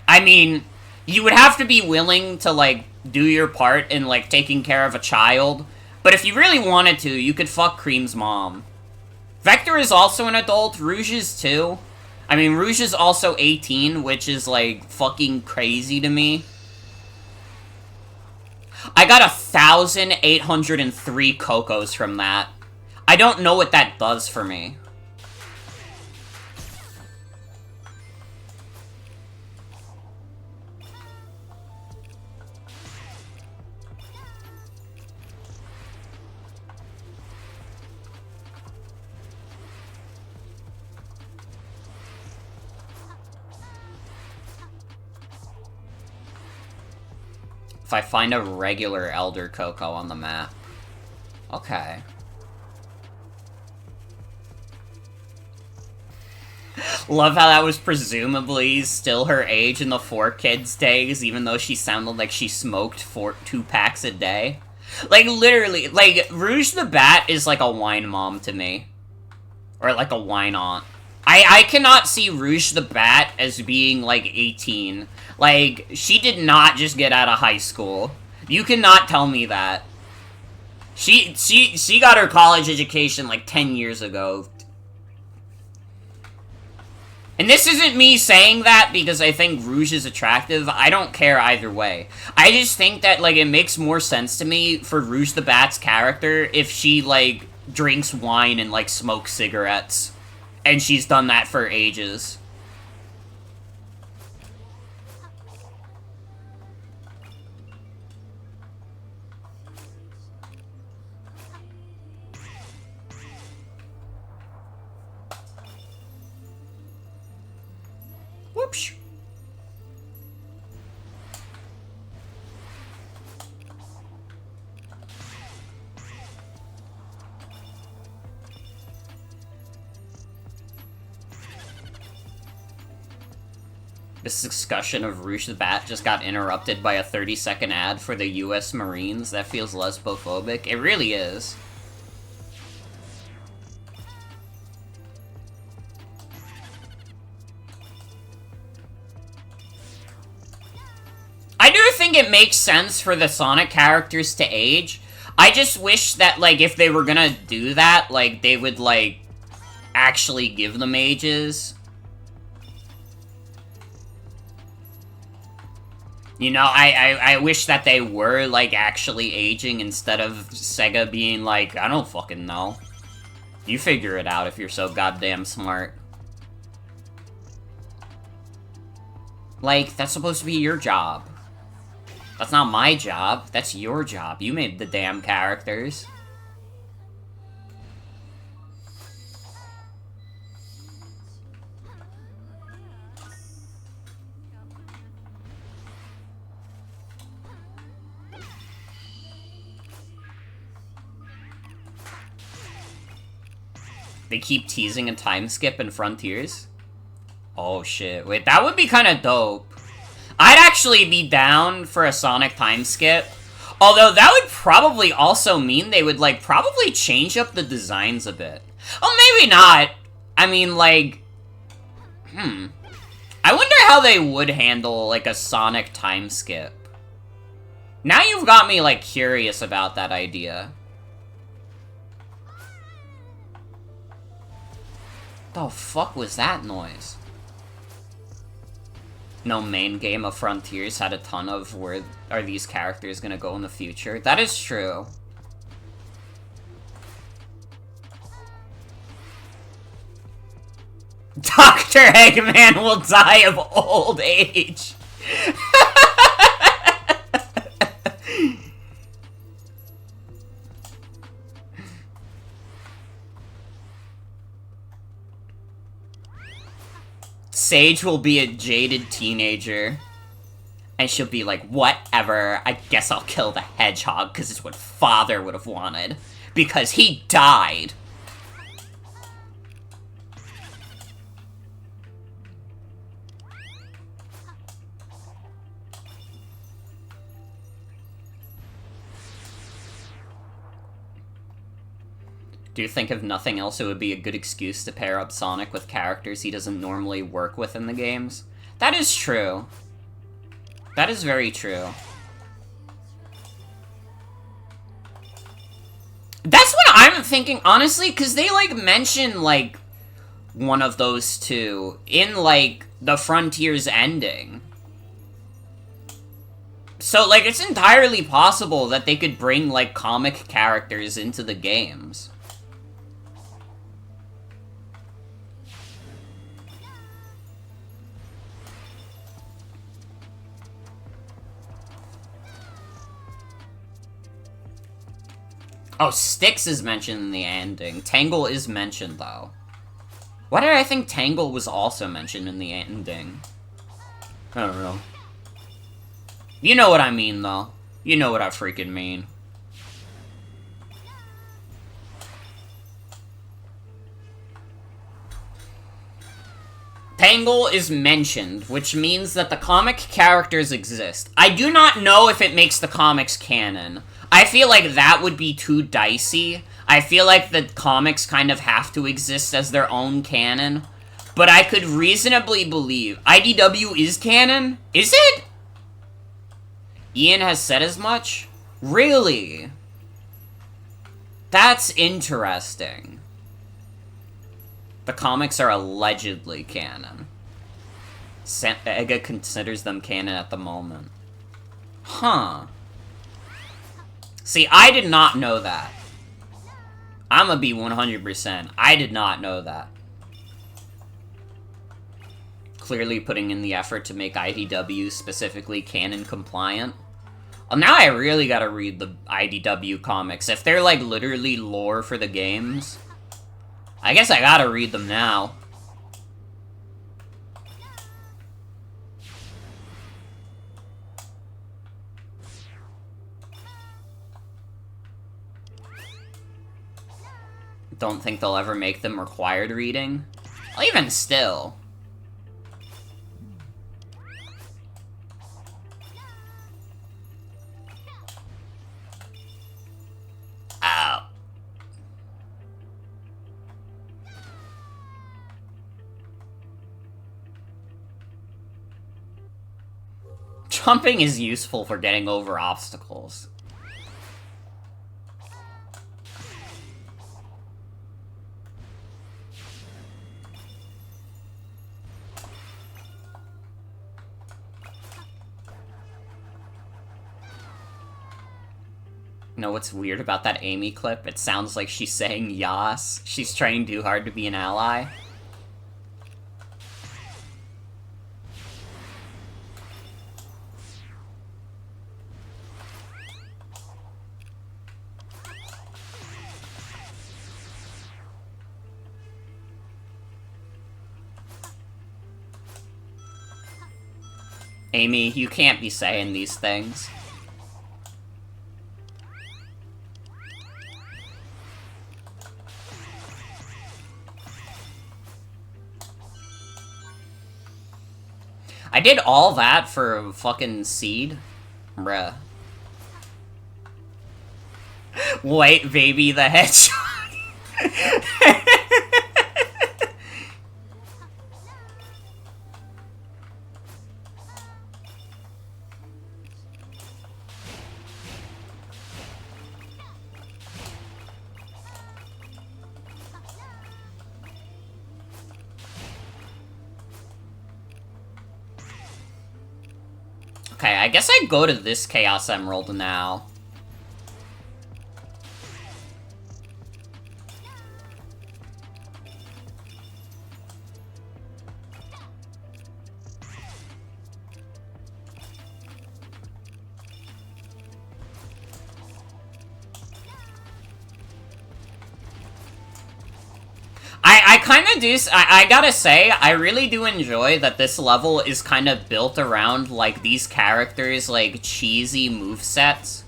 I mean, you would have to be willing to, like, do your part in, like, taking care of a child. But if you really wanted to, you could fuck Cream's mom. Vector is also an adult. Rouge is too. I mean, Rouge is also 18, which is, like, fucking crazy to me. I got 1,803 Cocos from that. I don't know what that does for me. If I find a regular Elder Coco on the map. Okay. Love how that was presumably still her age in the 4Kids days, even though she sounded like she smoked 2 packs a day. Like, literally, like, Rouge the Bat is like a wine mom to me. Or like a wine aunt. I cannot see Rouge the Bat as being, like, 18. Like, she did not just get out of high school. You cannot tell me that. She got her college education, like, 10 years ago. And this isn't me saying that because I think Rouge is attractive. I don't care either way. I just think that, like, it makes more sense to me for Rouge the Bat's character if she, like, drinks wine and, like, smokes cigarettes. And she's done that for ages. Whoops. This discussion of Rouge the Bat just got interrupted by a 30-second ad for the US Marines. That feels lesbophobic. It really is. I do think it makes sense for the Sonic characters to age. I just wish that, like, if they were gonna do that, like, they would, like, actually give them ages. You know, I wish that they were, like, actually aging instead of Sega being like, I don't fucking know. You figure it out if you're so goddamn smart. Like, that's supposed to be your job. That's not my job. That's your job. You made the damn characters. They keep teasing a time skip in Frontiers? Oh shit. Wait, that would be kind of dope. I'd actually be down for a Sonic time skip. Although that would probably also mean they would, like, probably change up the designs a bit. Oh, maybe not. I mean, like... I wonder how they would handle, like, a Sonic time skip. Now you've got me, like, curious about that idea. The fuck was that noise? No main game of Frontiers had a ton of where are these characters gonna go in the future. That is true. Dr. Eggman will die of old age. Sage will be a jaded teenager. And she'll be like, whatever, I guess I'll kill the hedgehog, because it's what father would have wanted. Because he died. Do you think if nothing else it would be a good excuse to pair up Sonic with characters he doesn't normally work with in the games? That is true. That is very true. That's what I'm thinking, honestly, because they, like, mention, like, one of those two in, like, the Frontier's ending. So, like, it's entirely possible that they could bring, like, comic characters into the games. Oh, Styx is mentioned in the ending. Tangle is mentioned, though. Why did I think Tangle was also mentioned in the ending? I don't know. You know what I mean, though. You know what I freaking mean. Tangle is mentioned, which means that the comic characters exist. I do not know if it makes the comics canon. I feel like that would be too dicey. I feel like the comics kind of have to exist as their own canon. But I could reasonably believe... IDW is canon? Is it? Ian has said as much? Really? That's interesting. The comics are allegedly canon. Ega considers them canon at the moment. Huh. See, I did not know that. I'ma be 100%. I did not know that. Clearly putting in the effort to make IDW specifically canon compliant. Well, now I really gotta read the IDW comics. If they're, like, literally lore for the games, I guess I gotta read them now. Don't think they'll ever make them required reading. Well, even still. Ow. Jumping is useful for getting over obstacles. You know what's weird about that Amy clip? It sounds like she's saying yas. She's trying too hard to be an ally. Amy, you can't be saying these things. I did all that for a fucking seed? Bruh. White baby the hedgehog. Okay, I guess I go to this Chaos Emerald now. I kind of do, I gotta say, I really do enjoy that this level is kind of built around, like, these characters, like, cheesy movesets.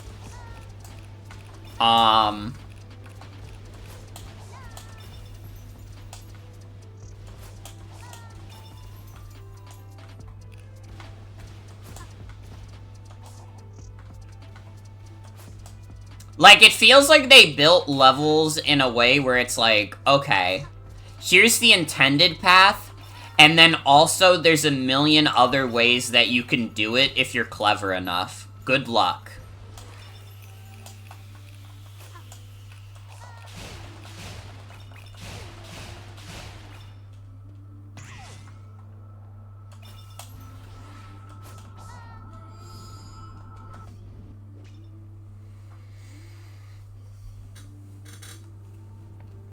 Like, it feels like they built levels in a way where it's like, okay, here's the intended path, and then also there's a million other ways that you can do it if you're clever enough. Good luck.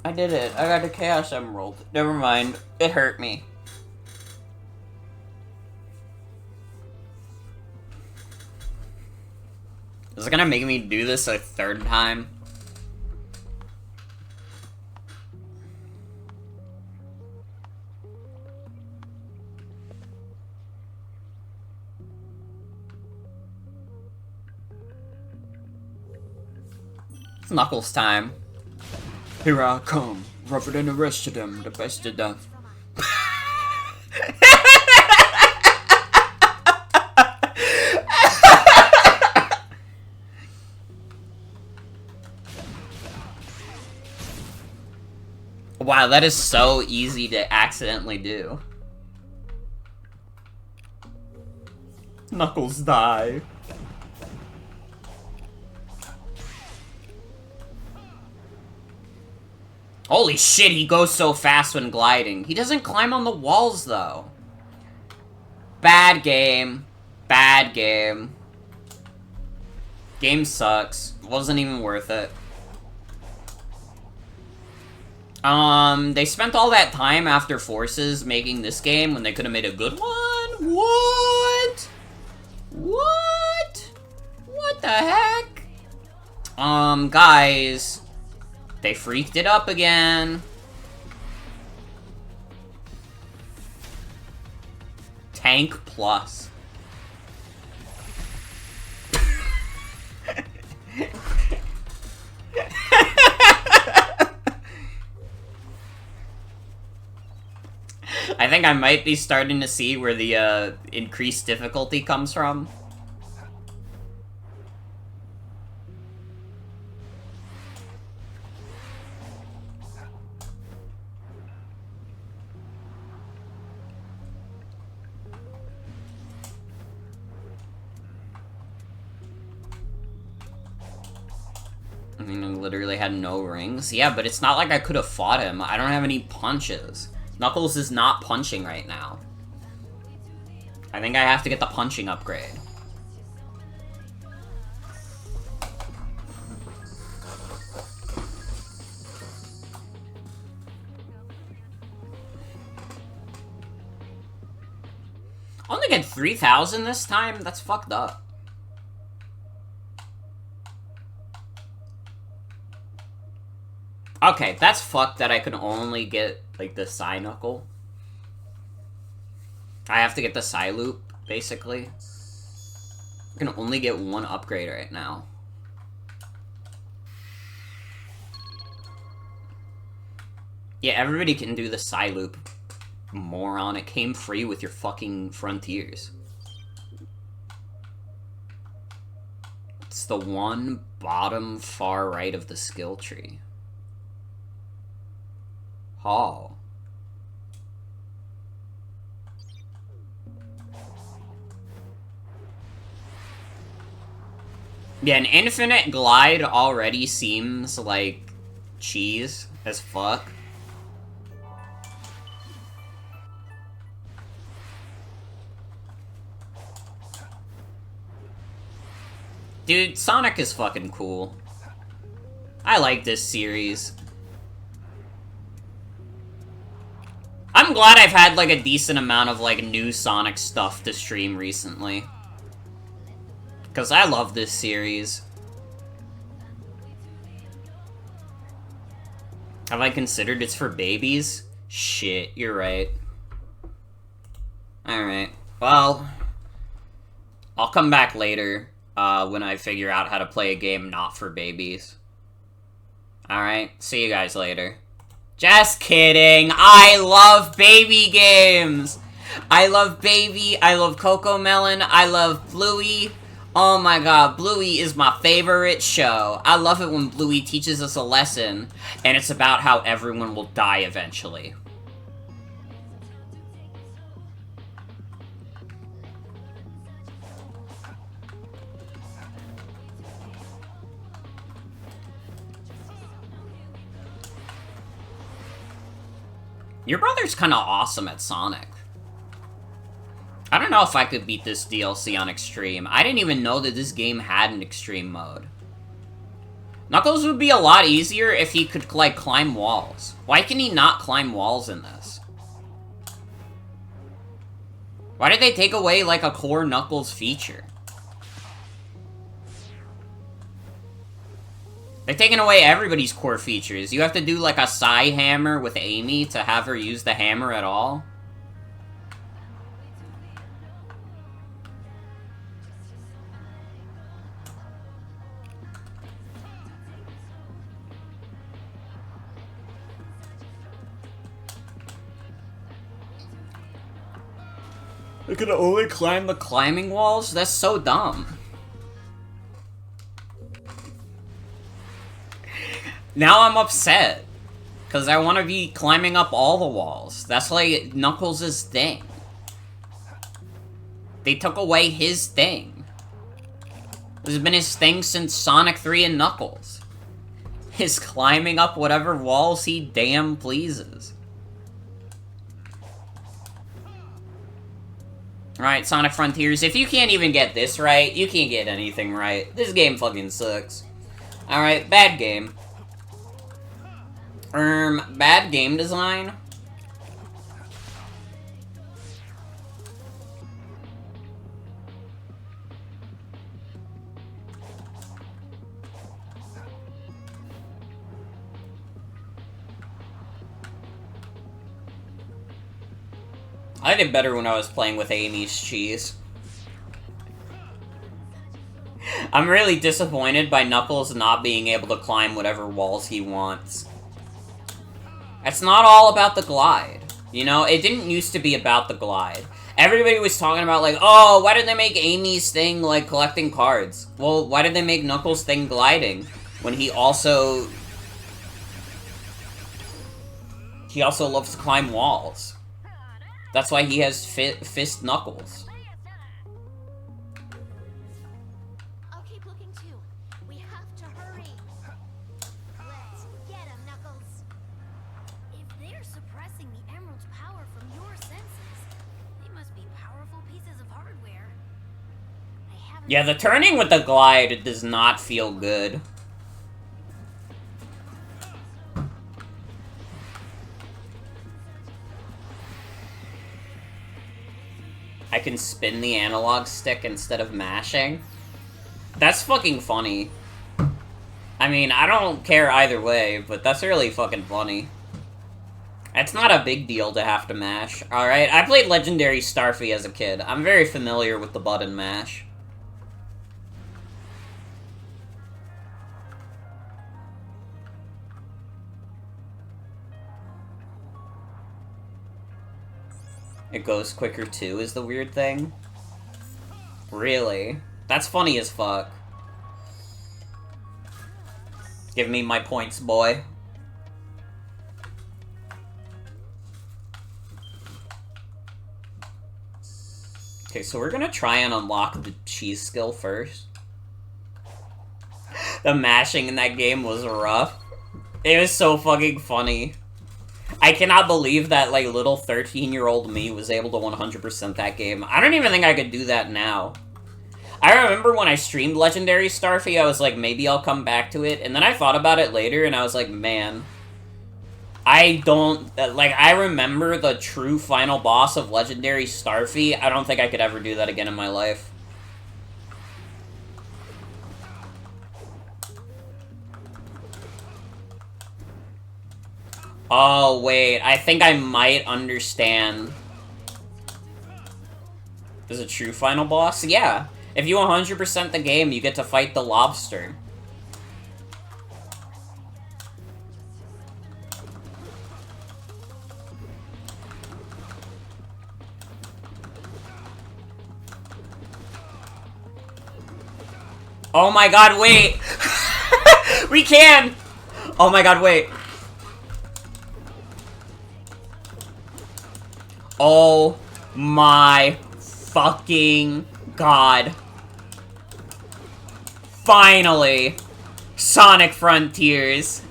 I did it. I got a Chaos Emerald. Never mind. It hurt me. Is it gonna make me do this a third time? It's Knuckles time. Here I come, rougher than the rest of them, the best of them. Wow, that is so easy to accidentally do. Knuckles die. Holy shit, he goes so fast when gliding. He doesn't climb on the walls, though. Bad game. Bad game. Game sucks. Wasn't even worth it. They spent all that time after Forces making this game when they could have made a good one? What? What? What the heck? Guys... They freaked it up again. Tank plus. I think I might be starting to see where the increased difficulty comes from. I mean, I literally had no rings. Yeah, but it's not like I could have fought him. I don't have any punches. Knuckles is not punching right now. I think I have to get the punching upgrade. I only get 3,000 this time? That's fucked up. Okay, that's fucked that I can only get, like, the Psy Knuckle. I have to get the Psy Loop, basically. I can only get one upgrade right now. Yeah, everybody can do the Psy Loop, moron. It came free with your fucking Frontiers. It's the one bottom far right of the skill tree. Oh. Yeah, an infinite glide already seems like cheese as fuck. Dude, Sonic is fucking cool. I like this series. I'm glad I've had, like, a decent amount of, like, new Sonic stuff to stream recently. Because I love this series. Have I considered it's for babies? Shit, you're right. Alright, well... I'll come back later, when I figure out how to play a game not for babies. Alright, see you guys later. Just kidding! I love baby games! I love Baby, I love Coco Melon, I love Bluey, Oh my god, Bluey is my favorite show. I love it when Bluey teaches us a lesson, and it's about how everyone will die eventually. Your brother's kinda awesome at Sonic. I don't know if I could beat this DLC on Extreme. I didn't even know that this game had an Extreme mode. Knuckles would be a lot easier if he could, like, climb walls. Why can he not climb walls in this? Why did they take away, like, a core Knuckles feature? They're taking away everybody's core features. You have to do, like, a Psy hammer with Amy to have her use the hammer at all? I can only climb the climbing walls? That's so dumb. Now I'm upset. Because I want to be climbing up all the walls. That's like Knuckles' thing. They took away his thing. This has been his thing since Sonic 3 and Knuckles. His climbing up whatever walls he damn pleases. Alright, Sonic Frontiers, if you can't even get this right, you can't get anything right. This game fucking sucks. Alright, bad game. Bad game design? I did better when I was playing with Amy's cheese. I'm really disappointed by Knuckles not being able to climb whatever walls he wants. It's not all about the glide. You know, it didn't used to be about the glide. Everybody was talking about, like, oh, why did they make Amy's thing, like, collecting cards? Well, why did they make Knuckles' thing gliding? When he also... He also loves to climb walls. That's why he has fist Knuckles. I'll keep looking too. We have to hurry. Let's get him, Knuckles. If they're suppressing the Emerald's power from your senses, they must be powerful pieces of hardware. Yeah, the turning with the glide does not feel good. I can spin the analog stick instead of mashing. That's fucking funny. I mean, I don't care either way, but that's really fucking funny. It's not a big deal to have to mash, alright? I played Legendary Starfy as a kid. I'm very familiar with the button mash. It goes quicker too, is the weird thing. Really? That's funny as fuck. Give me my points, boy. Okay, so we're gonna try and unlock the cheese skill first. The mashing in that game was rough. It was so fucking funny. I cannot believe that, like, little 13-year-old me was able to 100% that game. I don't even think I could do that now. I remember when I streamed Legendary Starfy, I was like, maybe I'll come back to it. And then I thought about it later, and I was like, man. I don't... Like, I remember the true final boss of Legendary Starfy. I don't think I could ever do that again in my life. Oh, wait. I think I might understand. Is it true final boss? Yeah. If you 100% the game, you get to fight the lobster. Oh my god, wait! We can! Oh my god, wait. Oh my fucking god. Finally! Sonic Frontiers.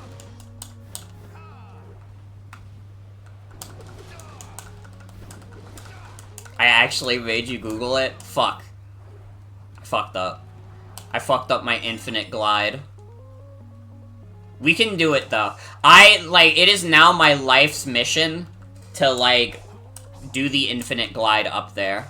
I actually made you Google it? Fuck. I fucked up. I fucked up my infinite glide. We can do it, though. It is now my life's mission to, like, do the infinite glide up there.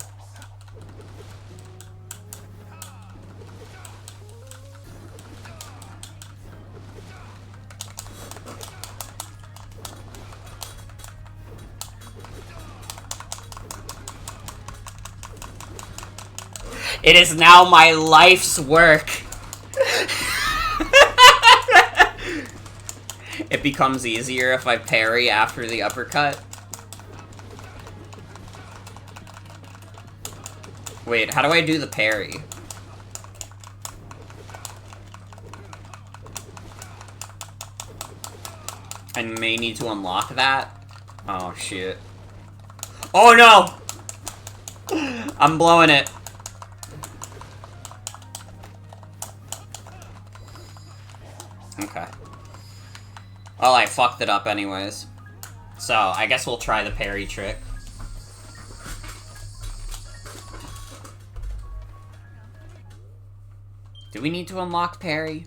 It is now my life's work. It becomes easier if I parry after the uppercut. Wait, how do I do the parry? I may need to unlock that. Oh, shit. Oh, no! I'm blowing it. Okay. Well, I fucked it up anyways. So, I guess we'll try the parry trick. Do we need to unlock parry?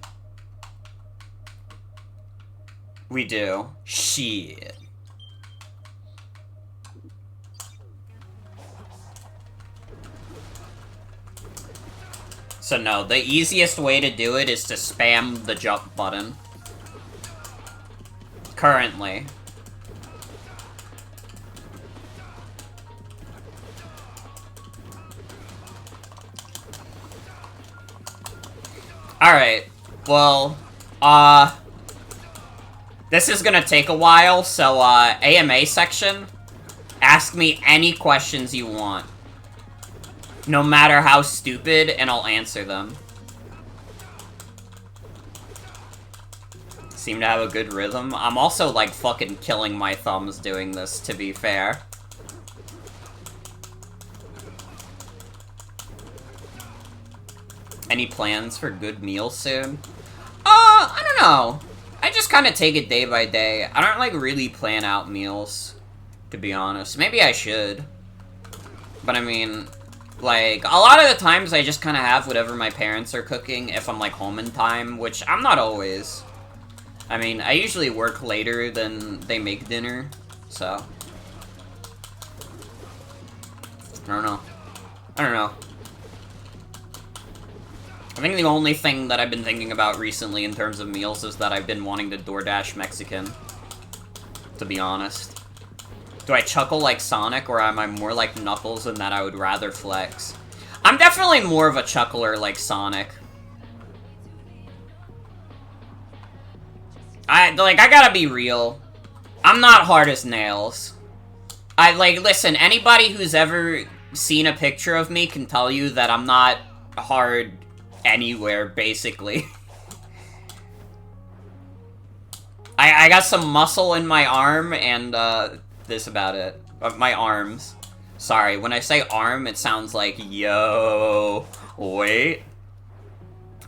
We do. Shit. So no, the easiest way to do it is to spam the jump button. Currently. Alright, well, this is gonna take a while, so, AMA section, ask me any questions you want. No matter how stupid, and I'll answer them. Seem to have a good rhythm. I'm also, like, fucking killing my thumbs doing this, to be fair. Any plans for good meals soon? I don't know. I just kind of take it day by day. I don't, like, really plan out meals, to be honest. Maybe I should. But, I mean, like, a lot of the times I just kind of have whatever my parents are cooking if I'm, like, home in time, which I'm not always. I mean, I usually work later than they make dinner, so. I don't know. I don't know. I think the only thing that I've been thinking about recently in terms of meals is that I've been wanting to DoorDash Mexican, to be honest. Do I chuckle like Sonic, or am I more like Knuckles in that I would rather flex? I'm definitely more of a chuckler like Sonic. I gotta be real. I'm not hard as nails. Listen, anybody who's ever seen a picture of me can tell you that I'm not hard anywhere, basically. I got some muscle in my arm, and, this about it. My arms. Sorry, when I say arm, it sounds like, yo, wait.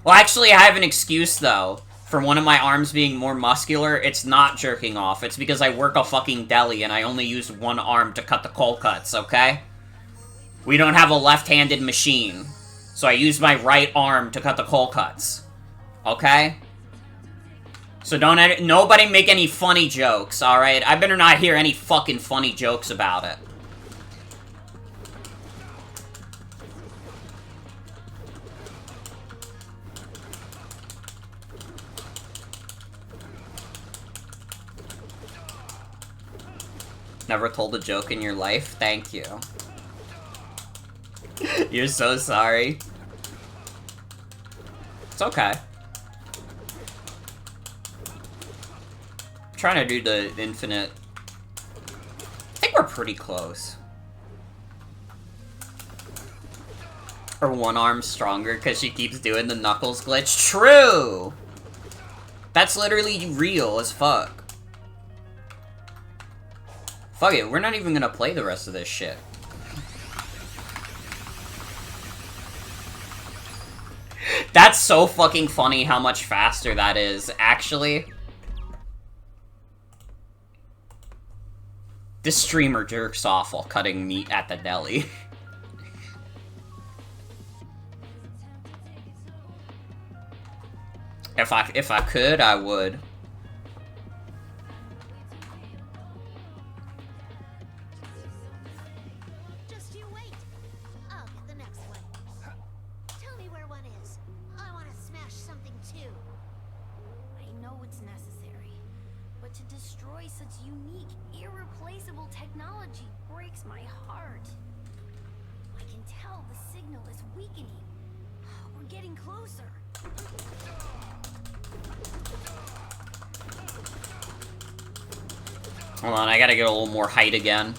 Well, actually, I have an excuse, though, for one of my arms being more muscular. It's not jerking off. It's because I work a fucking deli, and I only use one arm to cut the cold cuts, okay? We don't have a left-handed machine. So I use my right arm to cut the cold cuts. Okay? So nobody make any funny jokes, alright? I better not hear any fucking funny jokes about it. Never told a joke in your life? Thank you. You're so sorry. It's okay. I'm trying to do the infinite. I think we're pretty close. Her one arm's stronger because she keeps doing the Knuckles glitch. True! That's literally real as fuck. Fuck it, we're not even gonna play the rest of this shit. That's so fucking funny how much faster that is, actually. This streamer jerks off while cutting meat at the deli. If I could, I would. Just you wait. I'll get the next one. Tell me where one is. I want to smash something too. I know it's necessary, but to destroy such unique, irreplaceable technology breaks my heart. I can tell the signal is weakening. We're getting closer. Hold on, I gotta get a little more height again.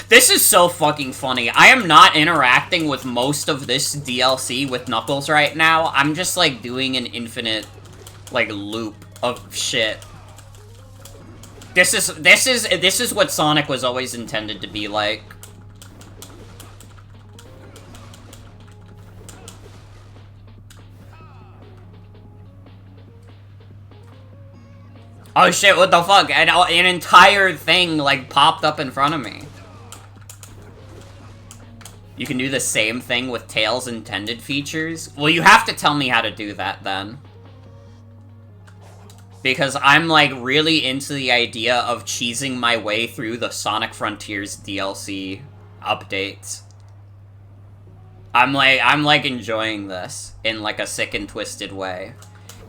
This is so fucking funny. I am not interacting with most of this DLC with Knuckles right now. I'm just, like, doing an infinite, like, loop of shit. This is what Sonic was always intended to be like. Oh shit, what the fuck? An entire thing, like, popped up in front of me. You can do the same thing with Tails' intended features? Well, you have to tell me how to do that, then. Because I'm, like, really into the idea of cheesing my way through the Sonic Frontiers DLC updates. I'm like, enjoying this in, like, a sick and twisted way.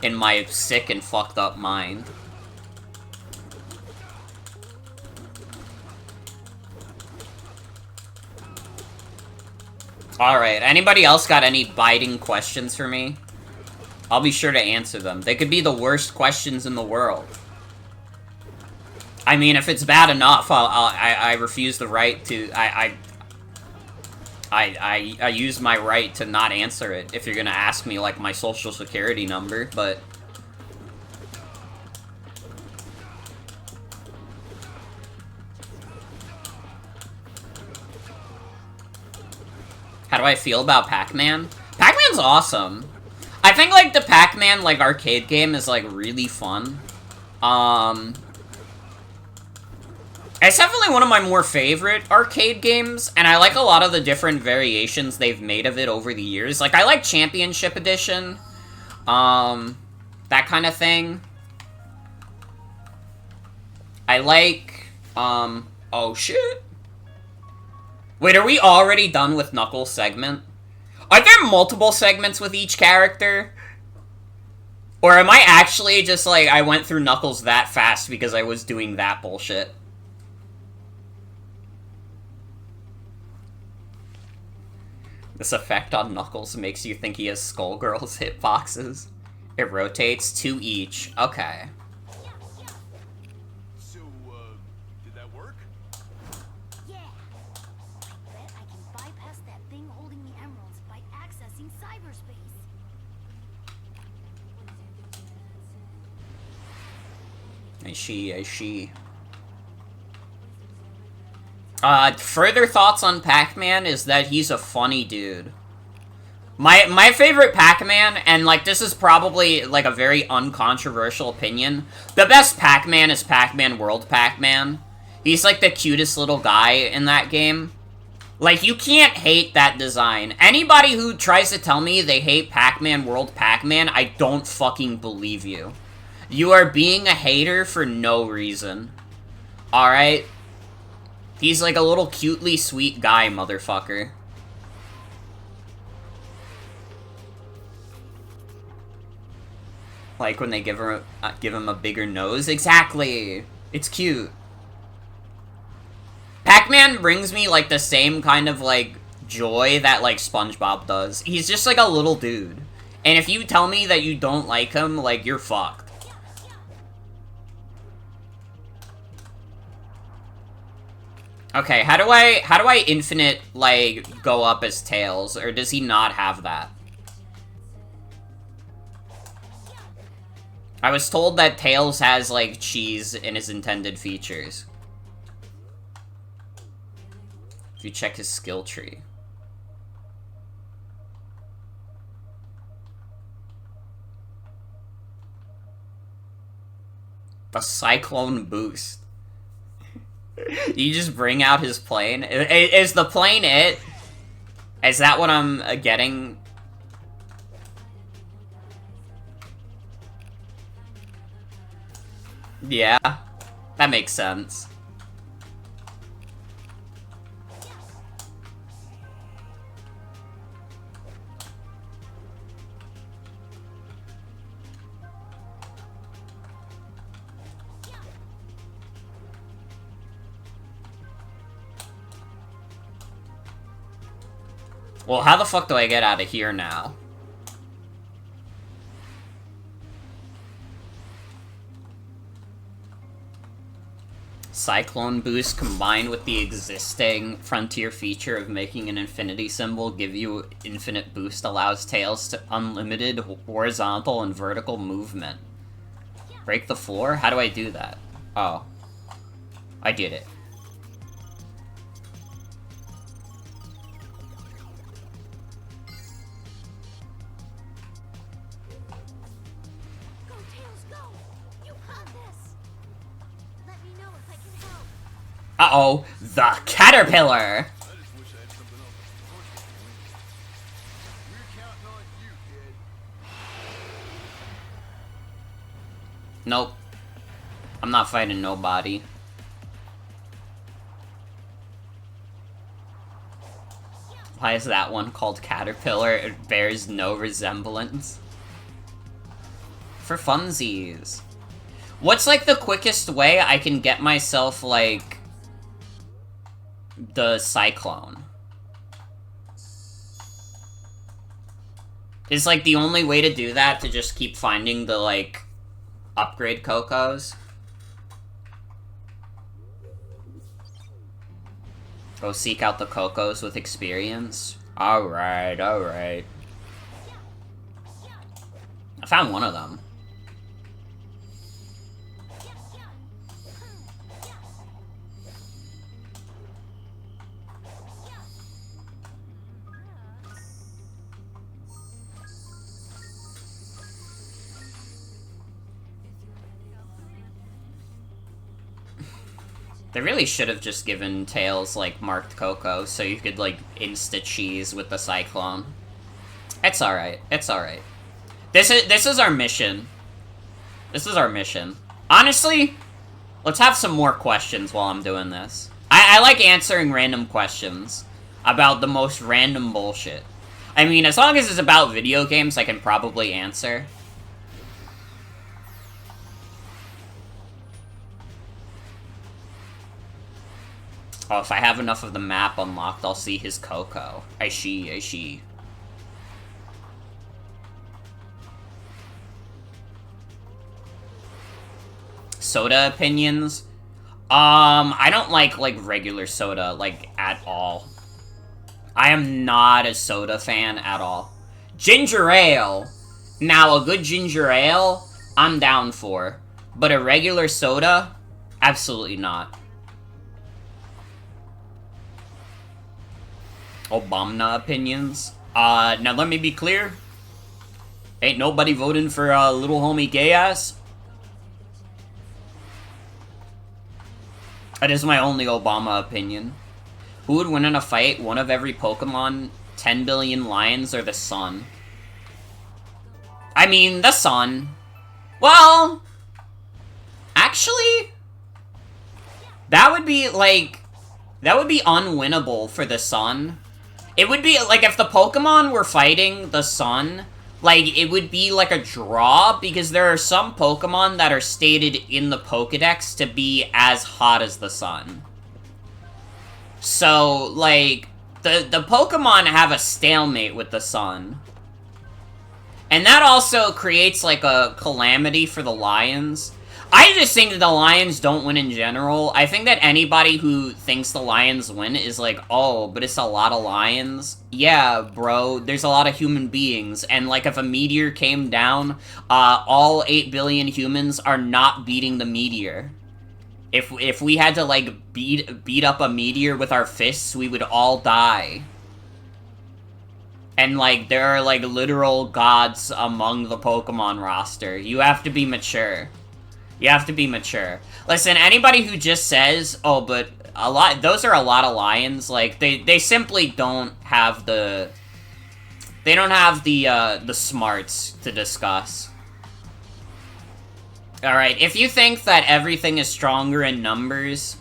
In my sick and fucked up mind. Alright, anybody else got any biting questions for me? I'll be sure to answer them. They could be the worst questions in the world. I mean, if it's bad enough, I refuse the right to... I use my right to not answer it if you're gonna ask me, like, my social security number, but... How do I feel about Pac-Man? Pac-Man's awesome. I think, like, the Pac-Man, like, arcade game is, like, really fun. It's definitely one of my more favorite arcade games, and I like a lot of the different variations they've made of it over the years. Like, I like Championship Edition. That kind of thing. I like, oh shit. Wait, are we already done with Knuckles' segment? Are there multiple segments with each character? Or am I actually just, like, I went through Knuckles that fast because I was doing that bullshit? This effect on Knuckles makes you think he has Skullgirl's hitboxes. It rotates 2 each. Okay. So, did that work? Yeah. I bet I can bypass that thing holding the emeralds by accessing cyberspace. I see. Further thoughts on Pac-Man is that he's a funny dude. My favorite Pac-Man, and, like, this is probably, like, a very uncontroversial opinion, the best Pac-Man is Pac-Man World Pac-Man. He's, like, the cutest little guy in that game. Like, you can't hate that design. Anybody who tries to tell me they hate Pac-Man World Pac-Man, I don't fucking believe you. You are being a hater for no reason. Alright? He's like a little cutely sweet guy, motherfucker. Like when they give him a bigger nose. Exactly. It's cute. Pac-Man brings me like the same kind of like joy that like SpongeBob does. He's just like a little dude. And if you tell me that you don't like him, like you're fucked. Okay, how do I infinite, like, go up as Tails, or does he not have that? I was told that Tails has, like, cheese in his intended features. If you check his skill tree. The Cyclone Boost. You just bring out his plane? Is the plane it? Is that what I'm getting? Yeah, that makes sense. Well, how the fuck do I get out of here now? Cyclone Boost combined with the existing Frontier feature of making an infinity symbol give you infinite boost allows Tails to unlimited horizontal and vertical movement. Break the floor? How do I do that? Oh. I did it. Uh-oh, the Caterpillar! Nope. I'm not fighting nobody. Why is that one called Caterpillar? It bears no resemblance. For funsies. What's, like, the quickest way I can get myself, like, the Cyclone? Is, like, the only way to do that to just keep finding the, like, upgrade Cocos? Go seek out the Cocos with experience? Alright, alright. I found one of them. They really should have just given Tails, like, marked Coco, so you could, like, insta-cheese with the Cyclone. It's alright. It's alright. This is our mission. This is our mission. Honestly, let's have some more questions while I'm doing this. I like answering random questions about the most random bullshit. I mean, as long as it's about video games, I can probably answer. Oh, if I have enough of the map unlocked, I'll see his Coco. I see. Soda opinions? I don't like regular soda, like, at all. I am not a soda fan at all. Ginger ale! Now, a good ginger ale, I'm down for. But a regular soda? Absolutely not. Obama opinions. Now let me be clear. Ain't nobody voting for little homie gay ass. That is my only Obama opinion. Who would win in a fight? One of every Pokemon, 10 billion lions, or the sun? I mean, the sun. Well, actually, that would be, like, that would be unwinnable for the sun. It would be, like, if the Pokemon were fighting the sun, like, it would be, like, a draw, because there are some Pokemon that are stated in the Pokedex to be as hot as the sun. So, like, the Pokemon have a stalemate with the sun. And that also creates, like, a calamity for the lions. I just think that the Lions don't win in general. I think that anybody who thinks the Lions win is like, oh, but it's a lot of lions. Yeah, bro, there's a lot of human beings. And, like, if a meteor came down, all 8 billion humans are not beating the meteor. If we had to, like, beat up a meteor with our fists, we would all die. And, like, there are, like, literal gods among the Pokemon roster. You have to be mature. You have to be mature. Listen, anybody who just says, oh, but those are a lot of lions, like, they simply don't have the... They don't have the smarts to discuss. Alright, if you think that everything is stronger in numbers,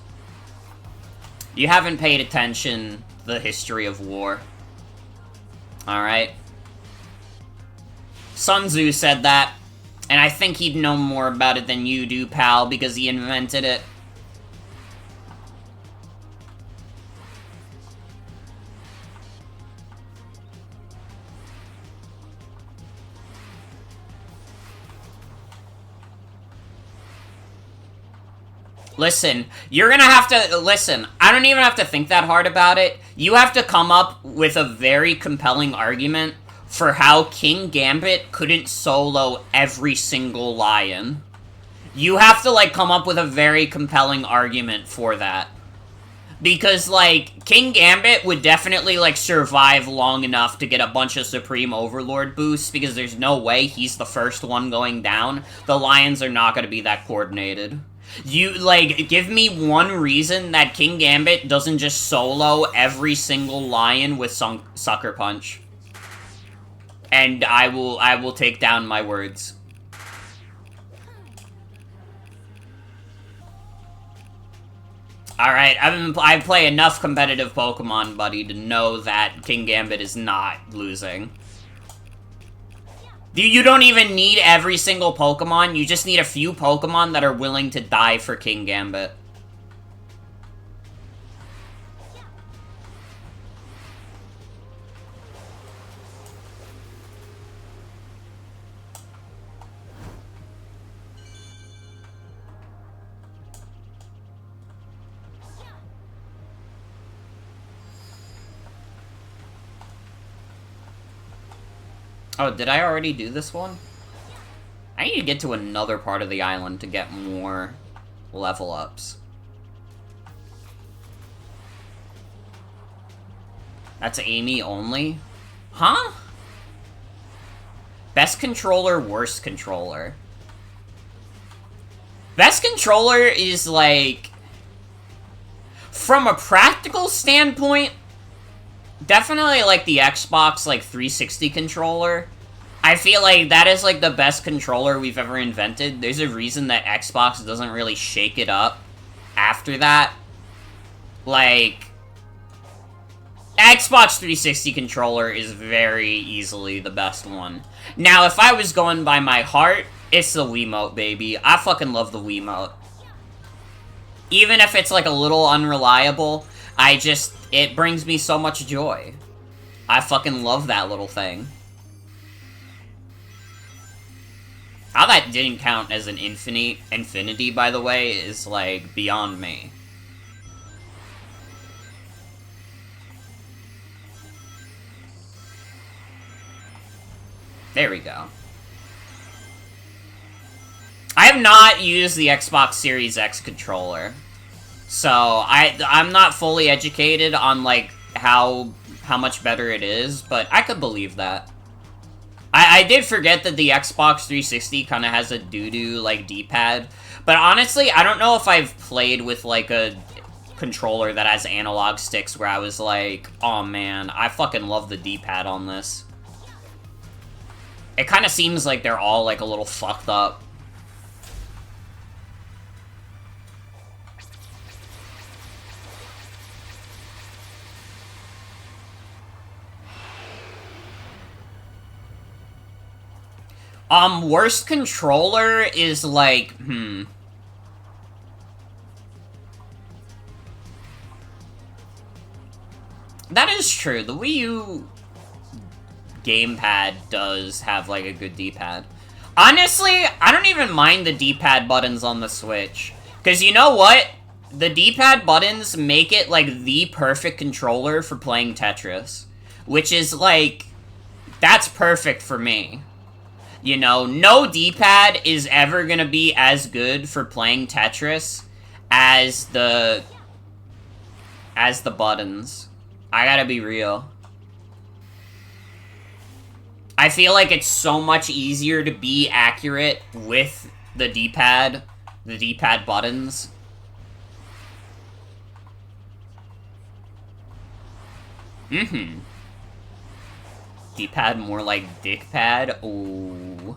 you haven't paid attention to the history of war. Alright? Sun Tzu said that. And I think he'd know more about it than you do, pal, because he invented it. Listen, you're gonna have to... Listen, I don't even have to think that hard about it. You have to come up with a very compelling argument for how King Gambit couldn't solo every single lion. You have to, like, come up with a very compelling argument for that. Because, like, King Gambit would definitely, like, survive long enough to get a bunch of Supreme Overlord boosts, because there's no way he's the first one going down. The lions are not gonna be that coordinated. You, like, give me one reason that King Gambit doesn't just solo every single lion with Sucker Punch. And I will take down my words. Alright, I play enough competitive Pokemon, buddy, to know that King Gambit is not losing. You don't even need every single Pokemon, you just need a few Pokemon that are willing to die for King Gambit. Oh, did I already do this one? I need to get to another part of the island to get more level ups. That's Amy only? Huh? Best controller, worst controller. Best controller is like... From a practical standpoint, definitely, like, the Xbox, like, 360 controller. I feel like that is, like, the best controller we've ever invented. There's a reason that Xbox doesn't really shake it up after that. Like, Xbox 360 controller is very easily the best one. Now, if I was going by my heart, it's the Wiimote, baby. I fucking love the Wiimote. Even if it's, like, a little unreliable, it brings me so much joy. I fucking love that little thing. How that didn't count as an infinity, by the way, is, like, beyond me. There we go. I have not used the Xbox Series X controller. So, I'm not fully educated on, like, how much better it is, but I could believe that. I did forget that the Xbox 360 kind of has a doo-doo, like, D-pad. But honestly, I don't know if I've played with, like, a controller that has analog sticks where I was like, oh man, I fucking love the D-pad on this. It kind of seems like they're all, like, a little fucked up. Worst controller is, like, That is true. The Wii U gamepad does have, like, a good D-pad. Honestly, I don't even mind the D-pad buttons on the Switch. Because you know what? The D-pad buttons make it, like, the perfect controller for playing Tetris. Which is, like, that's perfect for me. You know, no D-pad is ever gonna be as good for playing Tetris as the buttons. I gotta be real. I feel like it's so much easier to be accurate with the D-pad buttons. Mm-hmm. D-pad more like dick-pad? Ooh.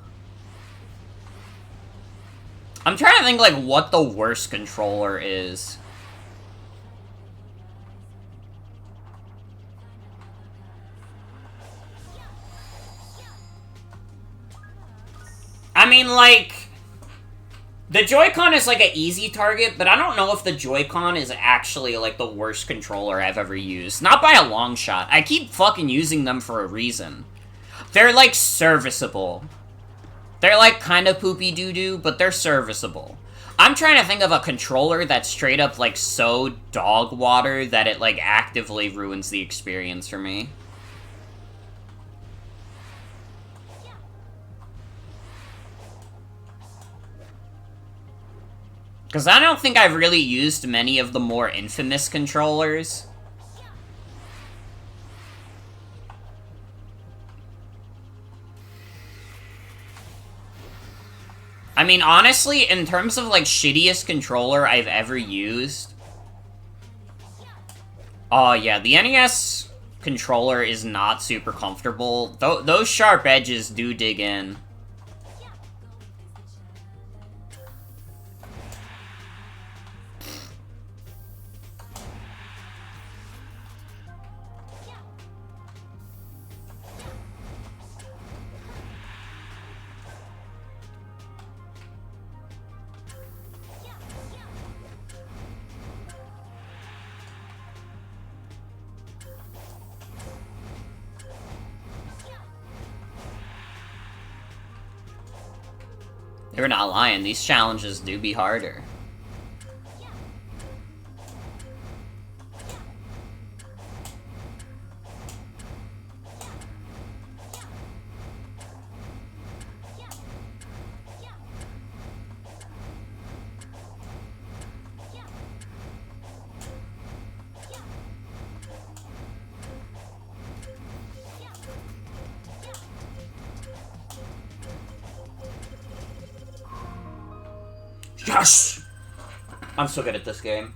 I'm trying to think, like, what the worst controller is. I mean, like, the Joy-Con is, like, an easy target, but I don't know if the Joy-Con is actually, like, the worst controller I've ever used. Not by a long shot. I keep fucking using them for a reason. They're, like, serviceable. They're, like, kind of poopy doo-doo, but they're serviceable. I'm trying to think of a controller that's straight up, like, so dog water that it, like, actively ruins the experience for me. Because I don't think I've really used many of the more infamous controllers. I mean, honestly, in terms of, like, shittiest controller I've ever used... Oh, yeah, the NES controller is not super comfortable. Those sharp edges do dig in. You're not lying, these challenges do be harder. Yes! I'm so good at this game.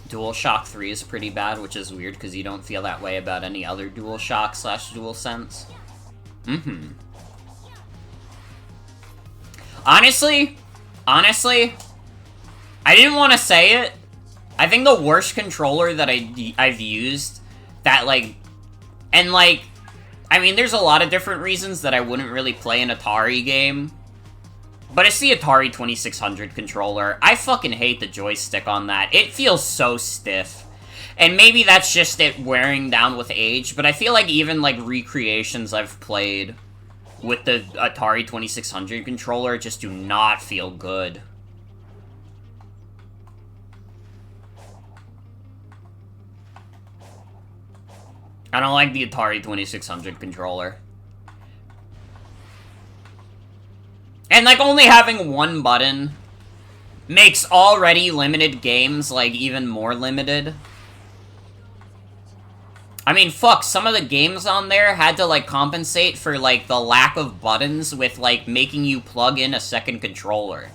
DualShock 3 is pretty bad, which is weird because you don't feel that way about any other DualShock / DualSense. Mm-hmm. Honestly, I didn't want to say it. I think the worst controller that I've used that, like, and, like, I mean, there's a lot of different reasons that I wouldn't really play an Atari game, but it's the Atari 2600 controller. I fucking hate the joystick on that. It feels so stiff. And maybe that's just it wearing down with age, but I feel like even, like, recreations I've played with the Atari 2600 controller just do not feel good. I don't like the Atari 2600 controller. And, like, only having one button makes already limited games, like, even more limited. I mean, fuck, some of the games on there had to, like, compensate for, like, the lack of buttons with, like, making you plug in a second controller.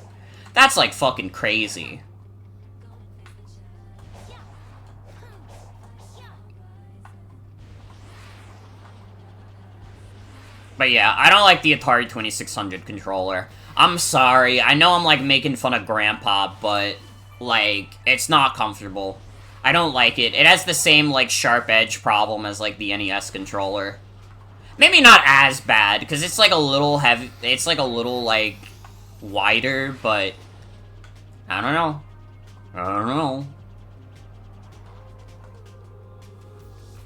That's, like, fucking crazy. But yeah, I don't like the Atari 2600 controller. I'm sorry, I know I'm, like, making fun of Grandpa, but, like, it's not comfortable. I don't like it. It has the same, like, sharp edge problem as, like, the NES controller. Maybe not as bad, because it's, like, a little heavy, it's, like, a little, like, wider, but I don't know. I don't know.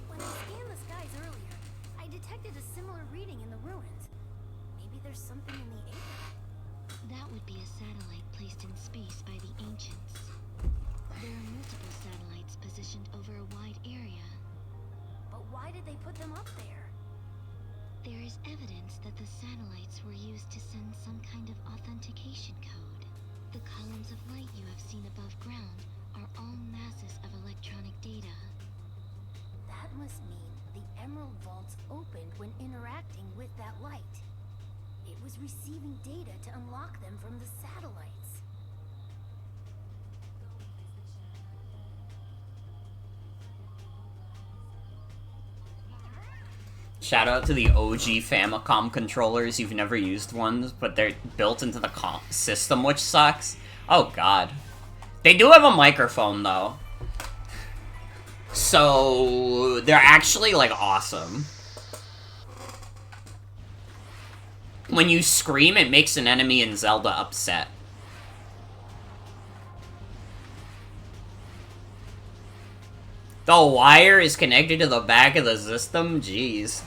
When I scanned the skies earlier, I detected a similar reading in the ruins. Maybe there's something in the air. That would be a satellite placed in space by the ancients. There are multiple satellites positioned over a wide area. But why did they put them up there? There is evidence that the satellites were used to send some kind of authentication code. The columns of light you have seen above ground are all masses of electronic data. That must mean the Emerald Vaults opened when interacting with that light. It was receiving data to unlock them from the satellites. Shout out to the OG Famicom controllers. You've never used ones, but they're built into the system, which sucks. Oh god. They do have a microphone, though. So, they're actually, like, awesome. When you scream, it makes an enemy in Zelda upset. The wire is connected to the back of the system? Jeez.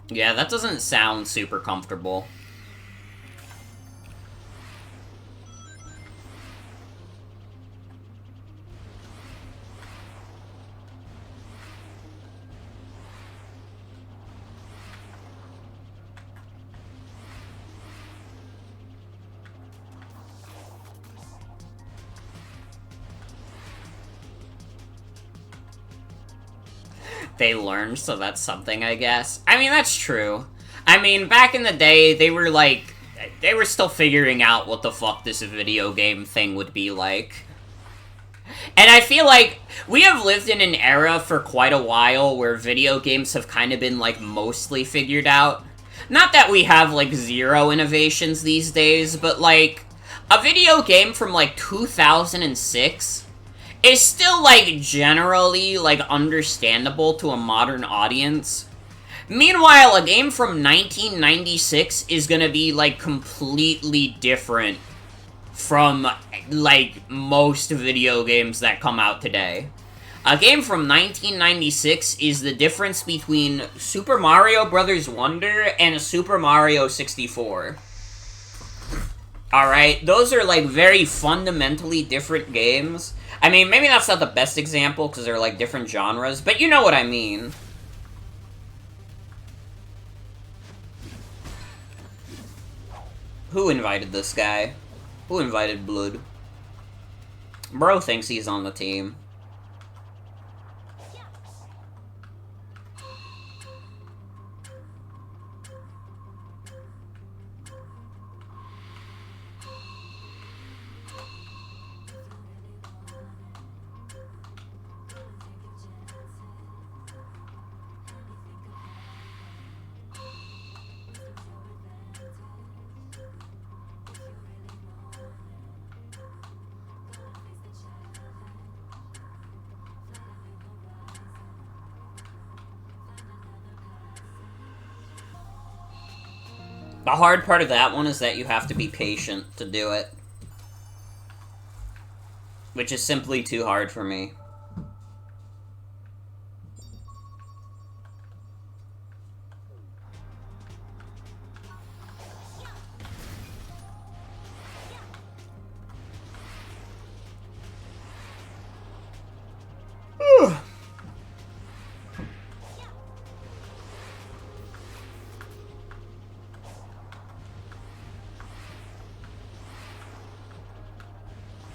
Yeah, that doesn't sound super comfortable. They learned, so that's something, I guess. I mean, that's true. I mean, back in the day, they were, like... They were still figuring out what the fuck this video game thing would be like. And I feel like we have lived in an era for quite a while where video games have kind of been, like, mostly figured out. Not that we have, like, zero innovations these days, but, like, a video game from, like, 2006... is still, like, generally, like, understandable to a modern audience. Meanwhile, a game from 1996 is gonna be, like, completely different from, like, most video games that come out today. A game from 1996 is the difference between Super Mario Bros. Wonder and Super Mario 64. Alright? Those are, like, very fundamentally different games. I mean, maybe that's not the best example, because they're, like, different genres, but you know what I mean. Who invited this guy? Who invited Blood? Bro thinks he's on the team. The hard part of that one is that you have to be patient to do it. Which is simply too hard for me.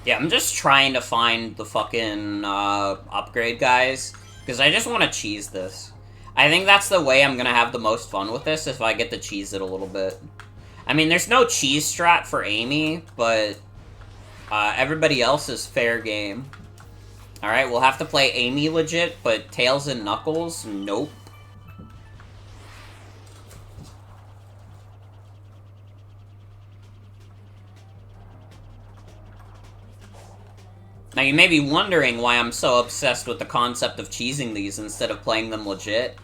Yeah, I'm just trying to find the fucking, upgrade guys, because I just want to cheese this. I think that's the way I'm gonna have the most fun with this, if I get to cheese it a little bit. I mean, there's no cheese strat for Amy, but, everybody else is fair game. Alright, we'll have to play Amy legit, but Tails and Knuckles, nope. Now, you may be wondering why I'm so obsessed with the concept of cheesing these instead of playing them legit.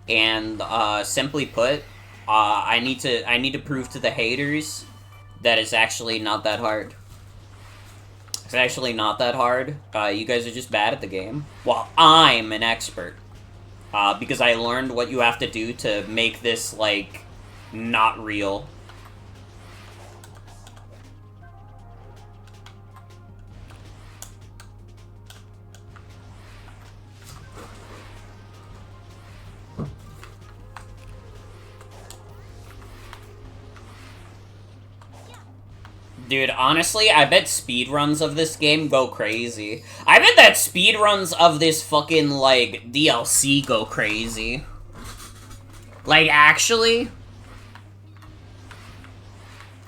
And, simply put, I need to prove to the haters that it's actually not that hard. It's actually not that hard. You guys are just bad at the game. Well, I'm an expert. Because I learned what you have to do to make this, like, not real. Dude, honestly, I bet speedruns of this game go crazy. I bet that speedruns of this fucking, like, DLC go crazy. Like, actually?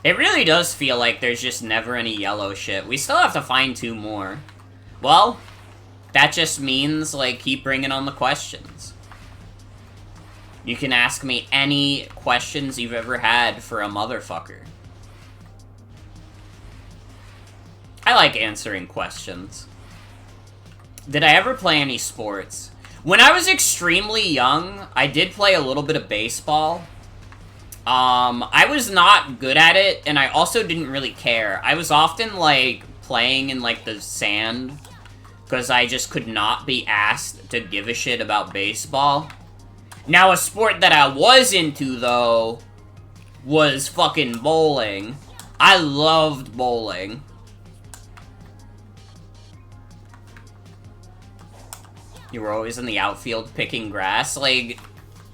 It really does feel like there's just never any yellow shit. We still have to find 2 more. Well, that just means, like, keep bringing on the questions. You can ask me any questions you've ever had for a motherfucker. I like answering questions. Did I ever play any sports? When I was extremely young, I did play a little bit of baseball. I was not good at it, and I also didn't really care. I was often, like, playing in, like, the sand, because I just could not be asked to give a shit about baseball. Now, a sport that I was into, though, was fucking bowling. I loved bowling. You were always in the outfield picking grass? Like,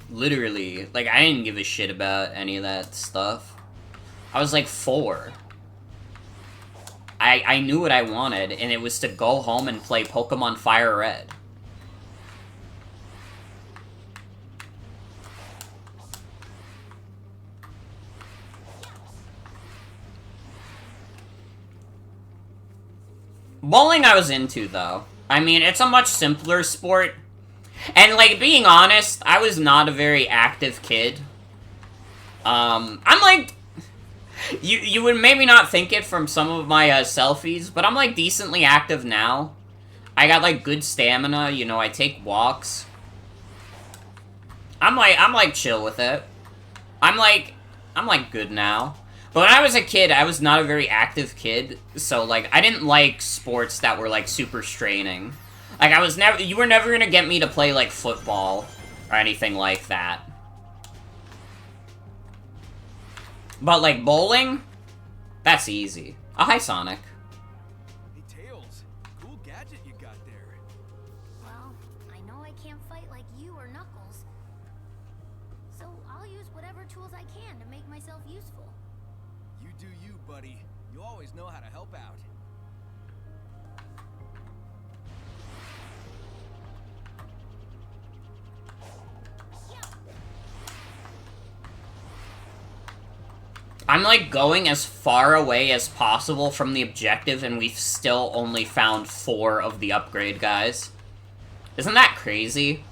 literally. Like, I didn't give a shit about any of that stuff. I was like 4. I knew what I wanted, and it was to go home and play Pokemon Fire Red. Bowling I was into, though. I mean, it's a much simpler sport. And, like, being honest, I was not a very active kid. I'm, like... You would maybe not think it from some of my, selfies, but I'm, like, decently active now. I got, like, good stamina, you know, I take walks. I'm, like, chill with it. I'm, like, good now. But when I was a kid, I was not a very active kid, so, like, I didn't like sports that were, like, super straining. Like, you were never gonna get me to play, like, football or anything like that. But, like, bowling? That's easy. Oh, hi, Sonic. Hey, Tails. Cool gadget you got there. Well, I know I can't fight like you or Knuckles. So I'll use whatever tools I can to make myself useful. You do you, buddy. You always know how to help out. I'm, like, going as far away as possible from the objective, and we've still only found 4 of the upgrade guys. Isn't that crazy?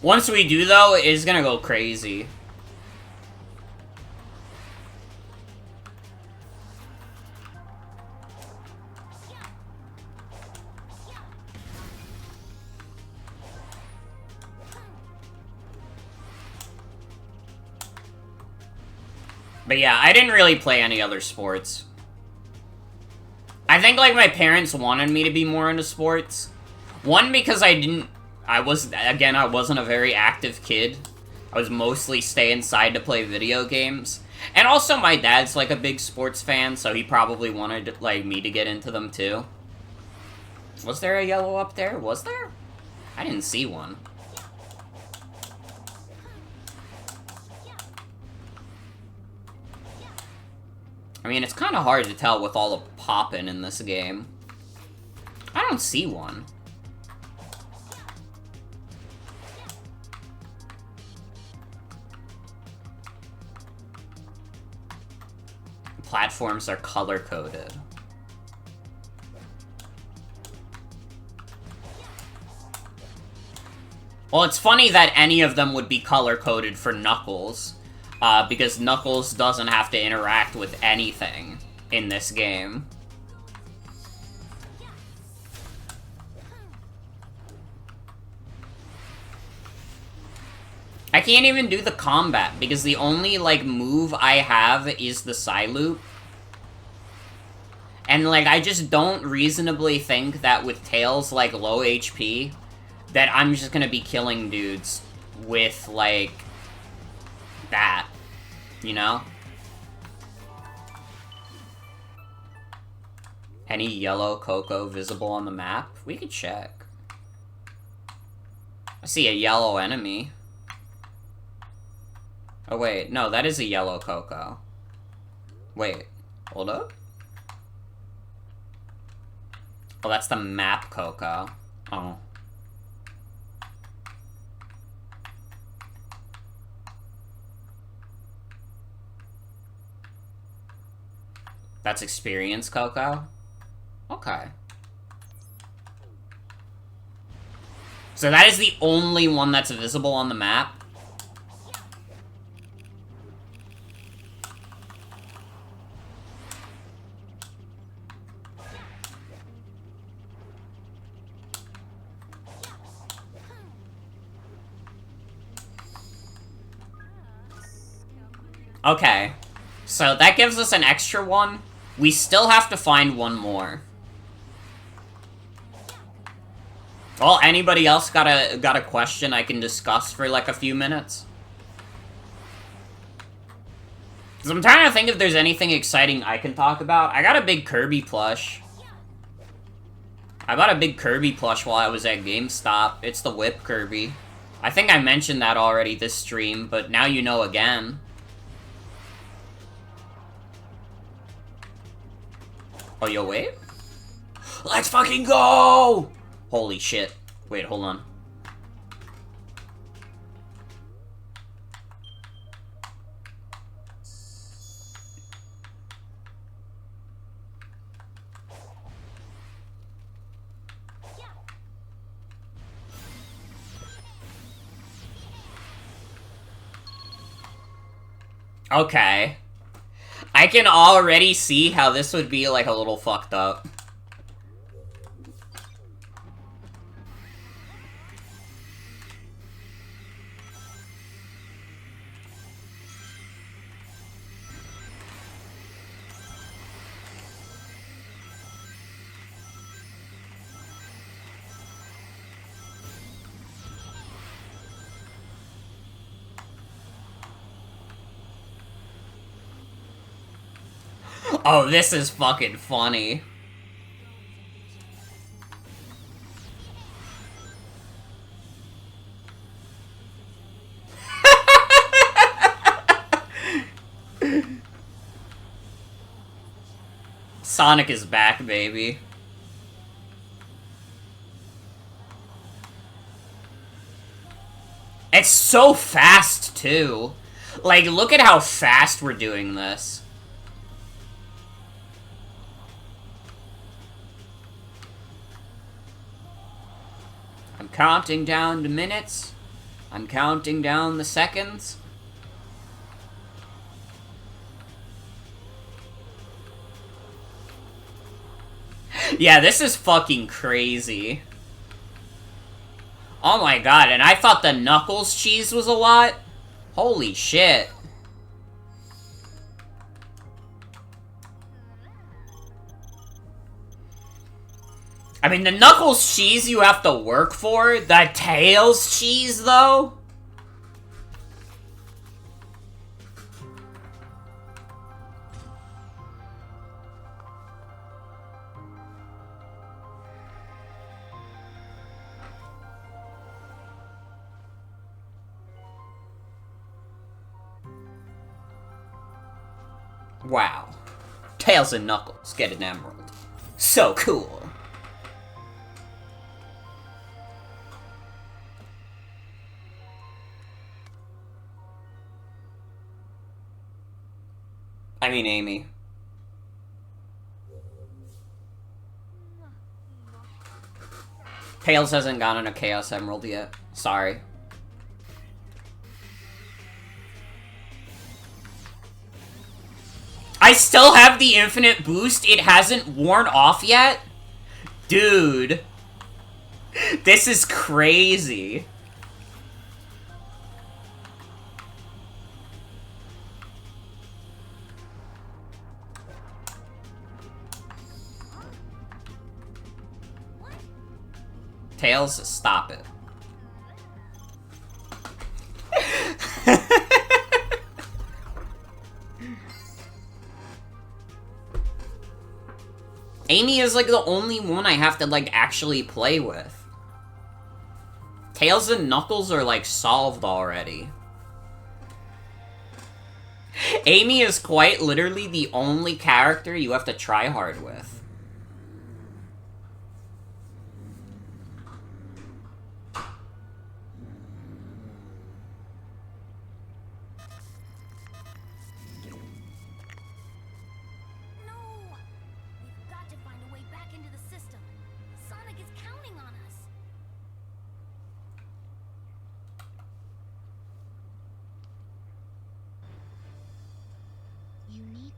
Once we do, though, it's gonna go crazy. But yeah, I didn't really play any other sports. I think, like, my parents wanted me to be more into sports. One, because I wasn't a very active kid. I was mostly stay inside to play video games. And also, my dad's, like, a big sports fan, so he probably wanted, like, me to get into them, too. Was there a yellow up there? Was there? I didn't see one. I mean, it's kind of hard to tell with all the popping in this game. I don't see one. Platforms are color-coded. Well, it's funny that any of them would be color-coded for Knuckles. because Knuckles doesn't have to interact with anything in this game. I can't even do the combat, because the only, like, move I have is the Psy-Loop. And, like, I just don't reasonably think that with Tails, like, low HP, that I'm just gonna be killing dudes with, like, that. You know? Any yellow Coco visible on the map? We could check. I see a yellow enemy. Oh, wait. No, that is a yellow Coco. Wait. Hold up. Oh, that's the map Coco. Oh. That's experience Coco? Okay. So that is the only one that's visible on the map? Okay. So that gives us an extra one. We still have to find one more. Well, anybody else got a question I can discuss for like a few minutes? Because I'm trying to think if there's anything exciting I can talk about. I got a big Kirby plush. I bought a big Kirby plush while I was at GameStop. It's the Whip Kirby. I think I mentioned that already this stream, but now you know again. Oh, yo, wait. Let's fucking go! Holy shit. Wait, hold on. Okay. I can already see how this would be, like, a little fucked up. Oh, this is fucking funny. Sonic is back, baby. It's so fast, too. Like, look at how fast we're doing this. I'm counting down the minutes. I'm counting down the seconds. Yeah, this is fucking crazy. Oh my god, and I thought the Knuckles cheese was a lot? Holy shit. I mean, the Knuckles cheese you have to work for. The Tails cheese, though? Wow. Tails and Knuckles get an emerald. So cool. I mean, Amy. Tails hasn't gotten a Chaos Emerald yet. Sorry. I still have the infinite boost. It hasn't worn off yet? Dude. This is crazy. Tails, stop it. Amy is like the only one I have to like actually play with. Tails and Knuckles are like solved already. Amy is quite literally the only character you have to try hard with.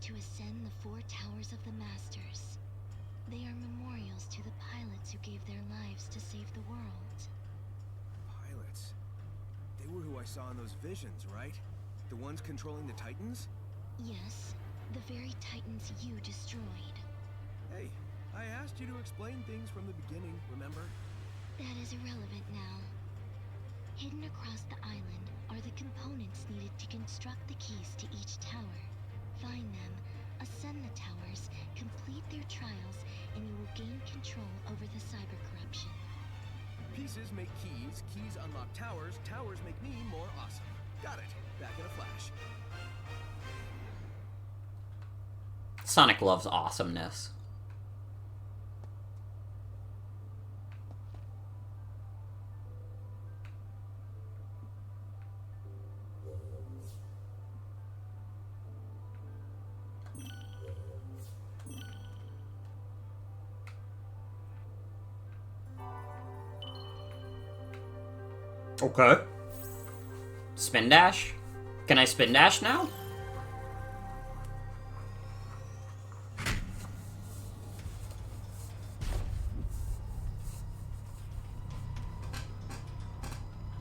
To ascend the 4 towers of the Masters. They are memorials to the pilots who gave their lives to save the world. Pilots? They were who I saw in those visions, right? The ones controlling the Titans? Yes, the very Titans you destroyed. Hey, I asked you to explain things from the beginning, remember? That is irrelevant now. Hidden across the island are the components needed to construct the keys to each tower. Find them, ascend the towers, complete their trials, and you will gain control over the cyber corruption. Pieces make keys, keys unlock towers, towers make me more awesome. Got it. Back in a flash. Sonic loves awesomeness. Okay. Spin dash? Can I spin dash now?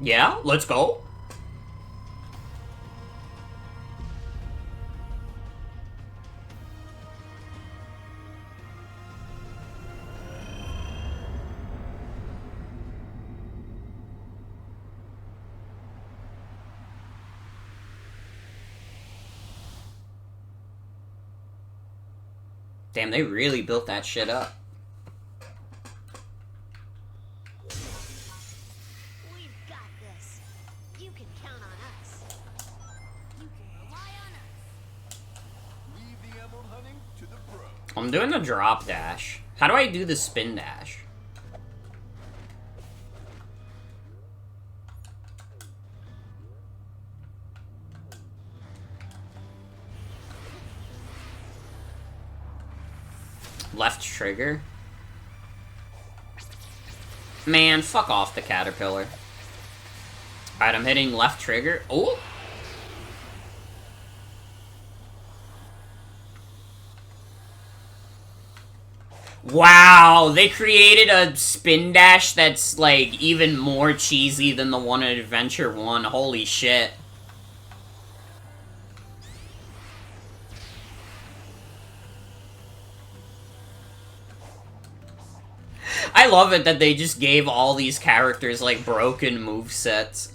Yeah, let's go. Damn, they really built that shit up. We've got this. You can count on us. You can rely on us. Leave the emerald hunting to the pro. I'm doing the drop dash. How do I do the spin dash? Left trigger? Man, fuck off the caterpillar. Alright, I'm hitting left trigger. Oh! Wow, they created a spin dash that's, like, even more cheesy than the one in Adventure 1. Holy shit. I love it that they just gave all these characters, like, broken movesets.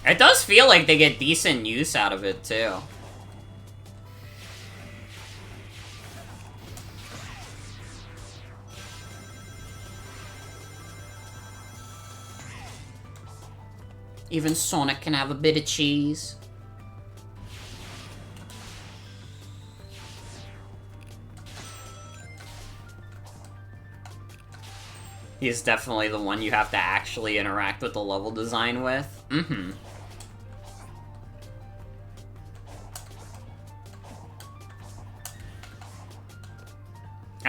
It does feel like they get decent use out of it, too. Even Sonic can have a bit of cheese. He's definitely the one you have to actually interact with the level design with. Mm-hmm.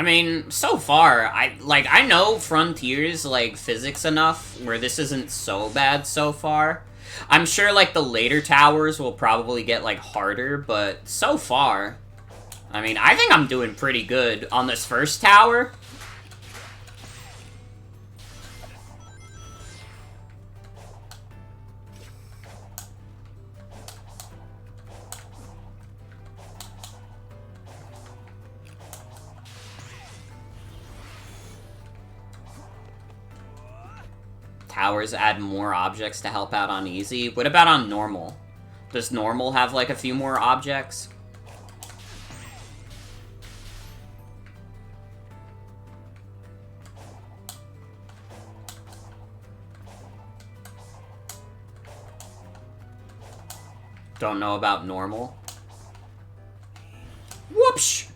mean, so far, I know Frontiers, like, physics enough where this isn't so bad so far. I'm sure, like, the later towers will probably get, like, harder, but so far, I mean, I think I'm doing pretty good on this first tower. Towers add more objects to help out on easy. What about on normal? Does normal have, like, a few more objects? Don't know about normal. Whoops!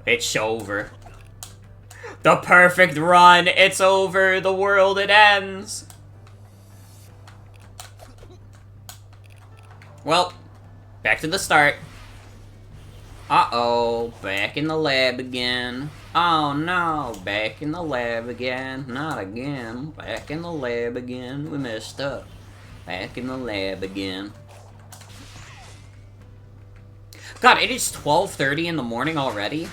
It's over. The perfect run! It's over! The world, it ends! Well, back to the start. Uh-oh, back in the lab again. Oh no, back in the lab again. Not again. Back in the lab again. We messed up. Back in the lab again. God, it is 12:30 in the morning already?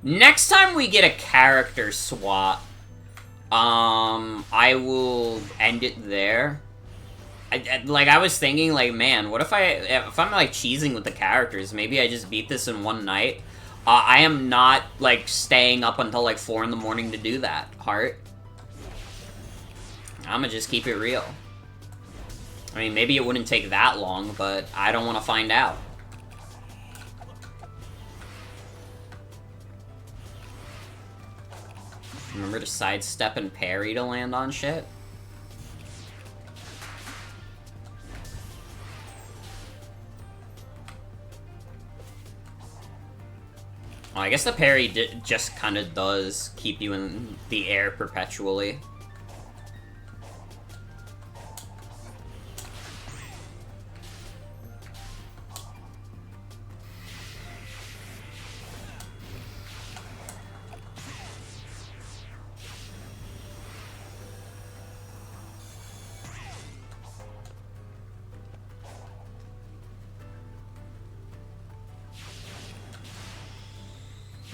Next time we get a character swap, I will end it there. I was thinking, like, man, what if I'm, like, cheesing with the characters? Maybe I just beat this in one night. I am not, like, staying up until, like, 4 in the morning to do that, Heart. I'ma just keep it real. I mean, maybe it wouldn't take that long, but I don't want to find out. Remember to sidestep and parry to land on shit? Well, I guess the parry just kind of does keep you in the air perpetually.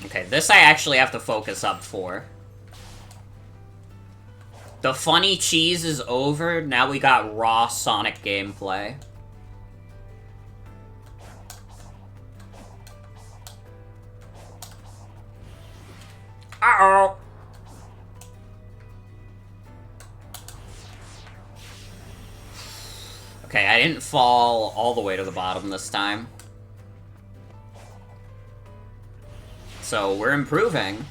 Okay, this I actually have to focus up for. The funny cheese is over, now we got raw Sonic gameplay. Uh-oh! Okay, I didn't fall all the way to the bottom this time. So, we're improving.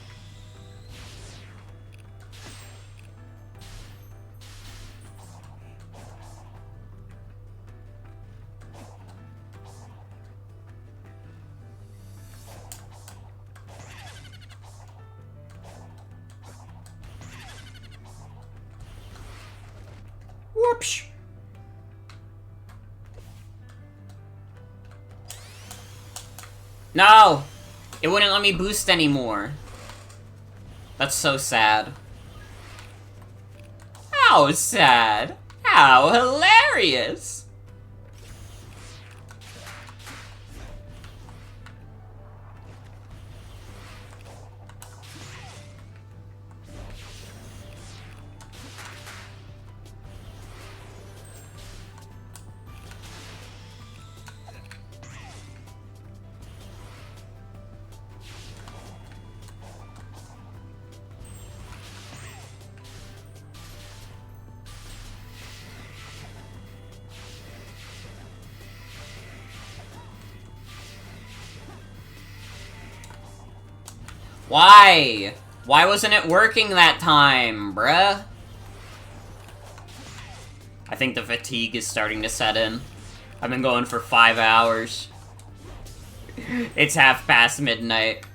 Whoops! No! It wouldn't let me boost anymore. That's so sad. How sad. How hilarious. Why? Why wasn't it working that time, bruh? I think the fatigue is starting to set in. I've been going for 5 hours. It's half past midnight.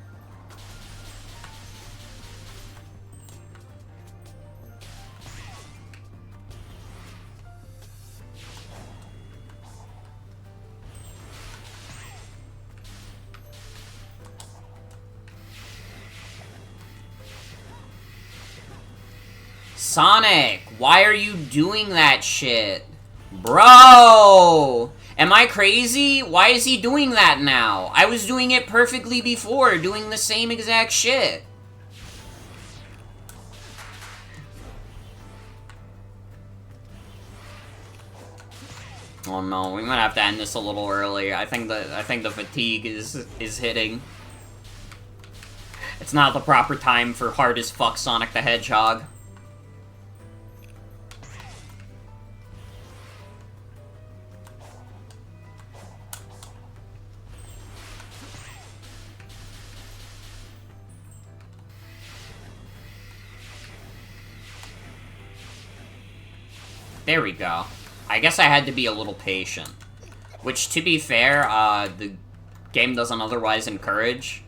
Sonic, why are you doing that shit? Bro! Am I crazy? Why is he doing that now? I was doing it perfectly before, doing the same exact shit. Oh no, we might have to end this a little early. I think the fatigue is hitting. It's not the proper time for hard as fuck Sonic the Hedgehog. There we go. I guess I had to be a little patient. Which, to be fair, the game doesn't otherwise encourage.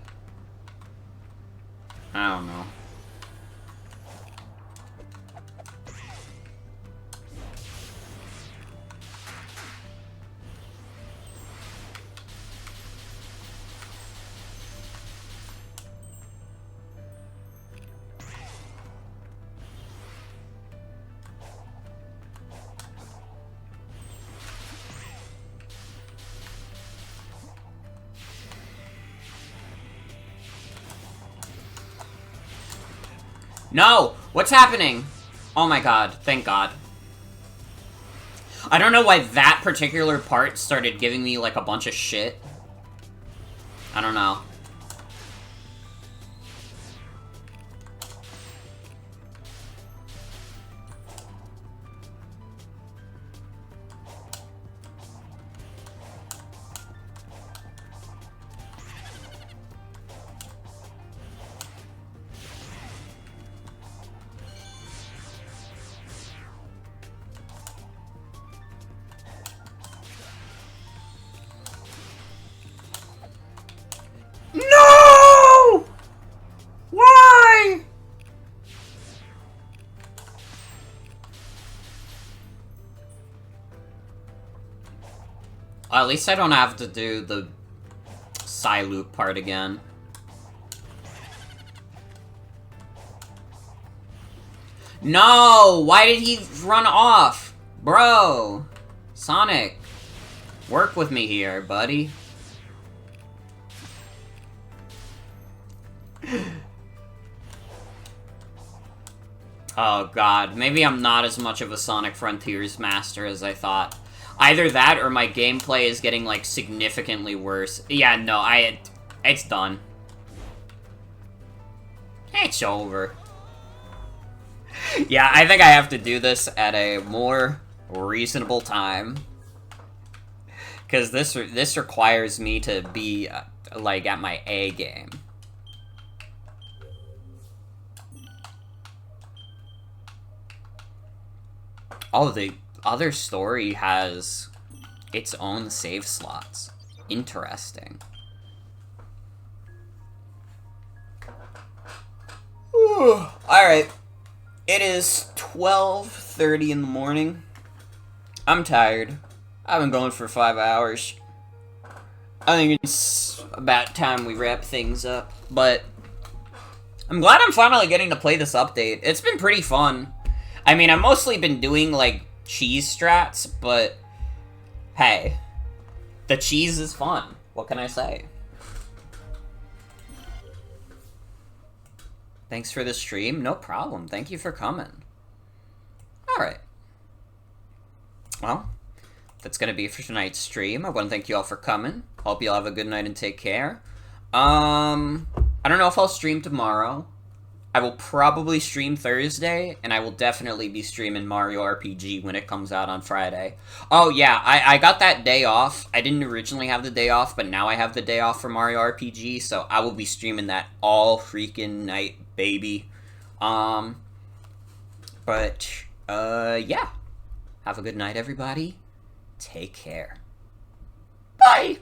I don't know. No! What's happening? Oh my god, thank god. I don't know why that particular part started giving me, like, a bunch of shit. I don't know. No! Why? Well, at least I don't have to do the Psy-loop part again. No! Why did he run off? Bro! Sonic, work with me here, buddy. Oh god, maybe I'm not as much of a Sonic Frontiers master as I thought. Either that or my gameplay is getting, like, significantly worse. Yeah, no, it's done. It's over. Yeah, I think I have to do this at a more reasonable time. Because this requires me to be, like, at my A game. Oh, the other story has its own save slots. Interesting. Alright. It is 12:30 in the morning. I'm tired. I've been going for 5 hours. I think it's about time we wrap things up. But I'm glad I'm finally getting to play this update. It's been pretty fun. I mean, I've mostly been doing, like, cheese strats, but hey, the cheese is fun. What can I say? Thanks for the stream. No problem. Thank you for coming. Alright. Well, that's gonna be it for tonight's stream. I want to thank you all for coming. Hope you all have a good night and take care. I don't know if I'll stream tomorrow. I will probably stream Thursday, and I will definitely be streaming Mario RPG when it comes out on Friday. Oh, yeah, I got that day off. I didn't originally have the day off, but now I have the day off for Mario RPG, so I will be streaming that all freaking night, baby. Yeah. Have a good night, everybody. Take care. Bye!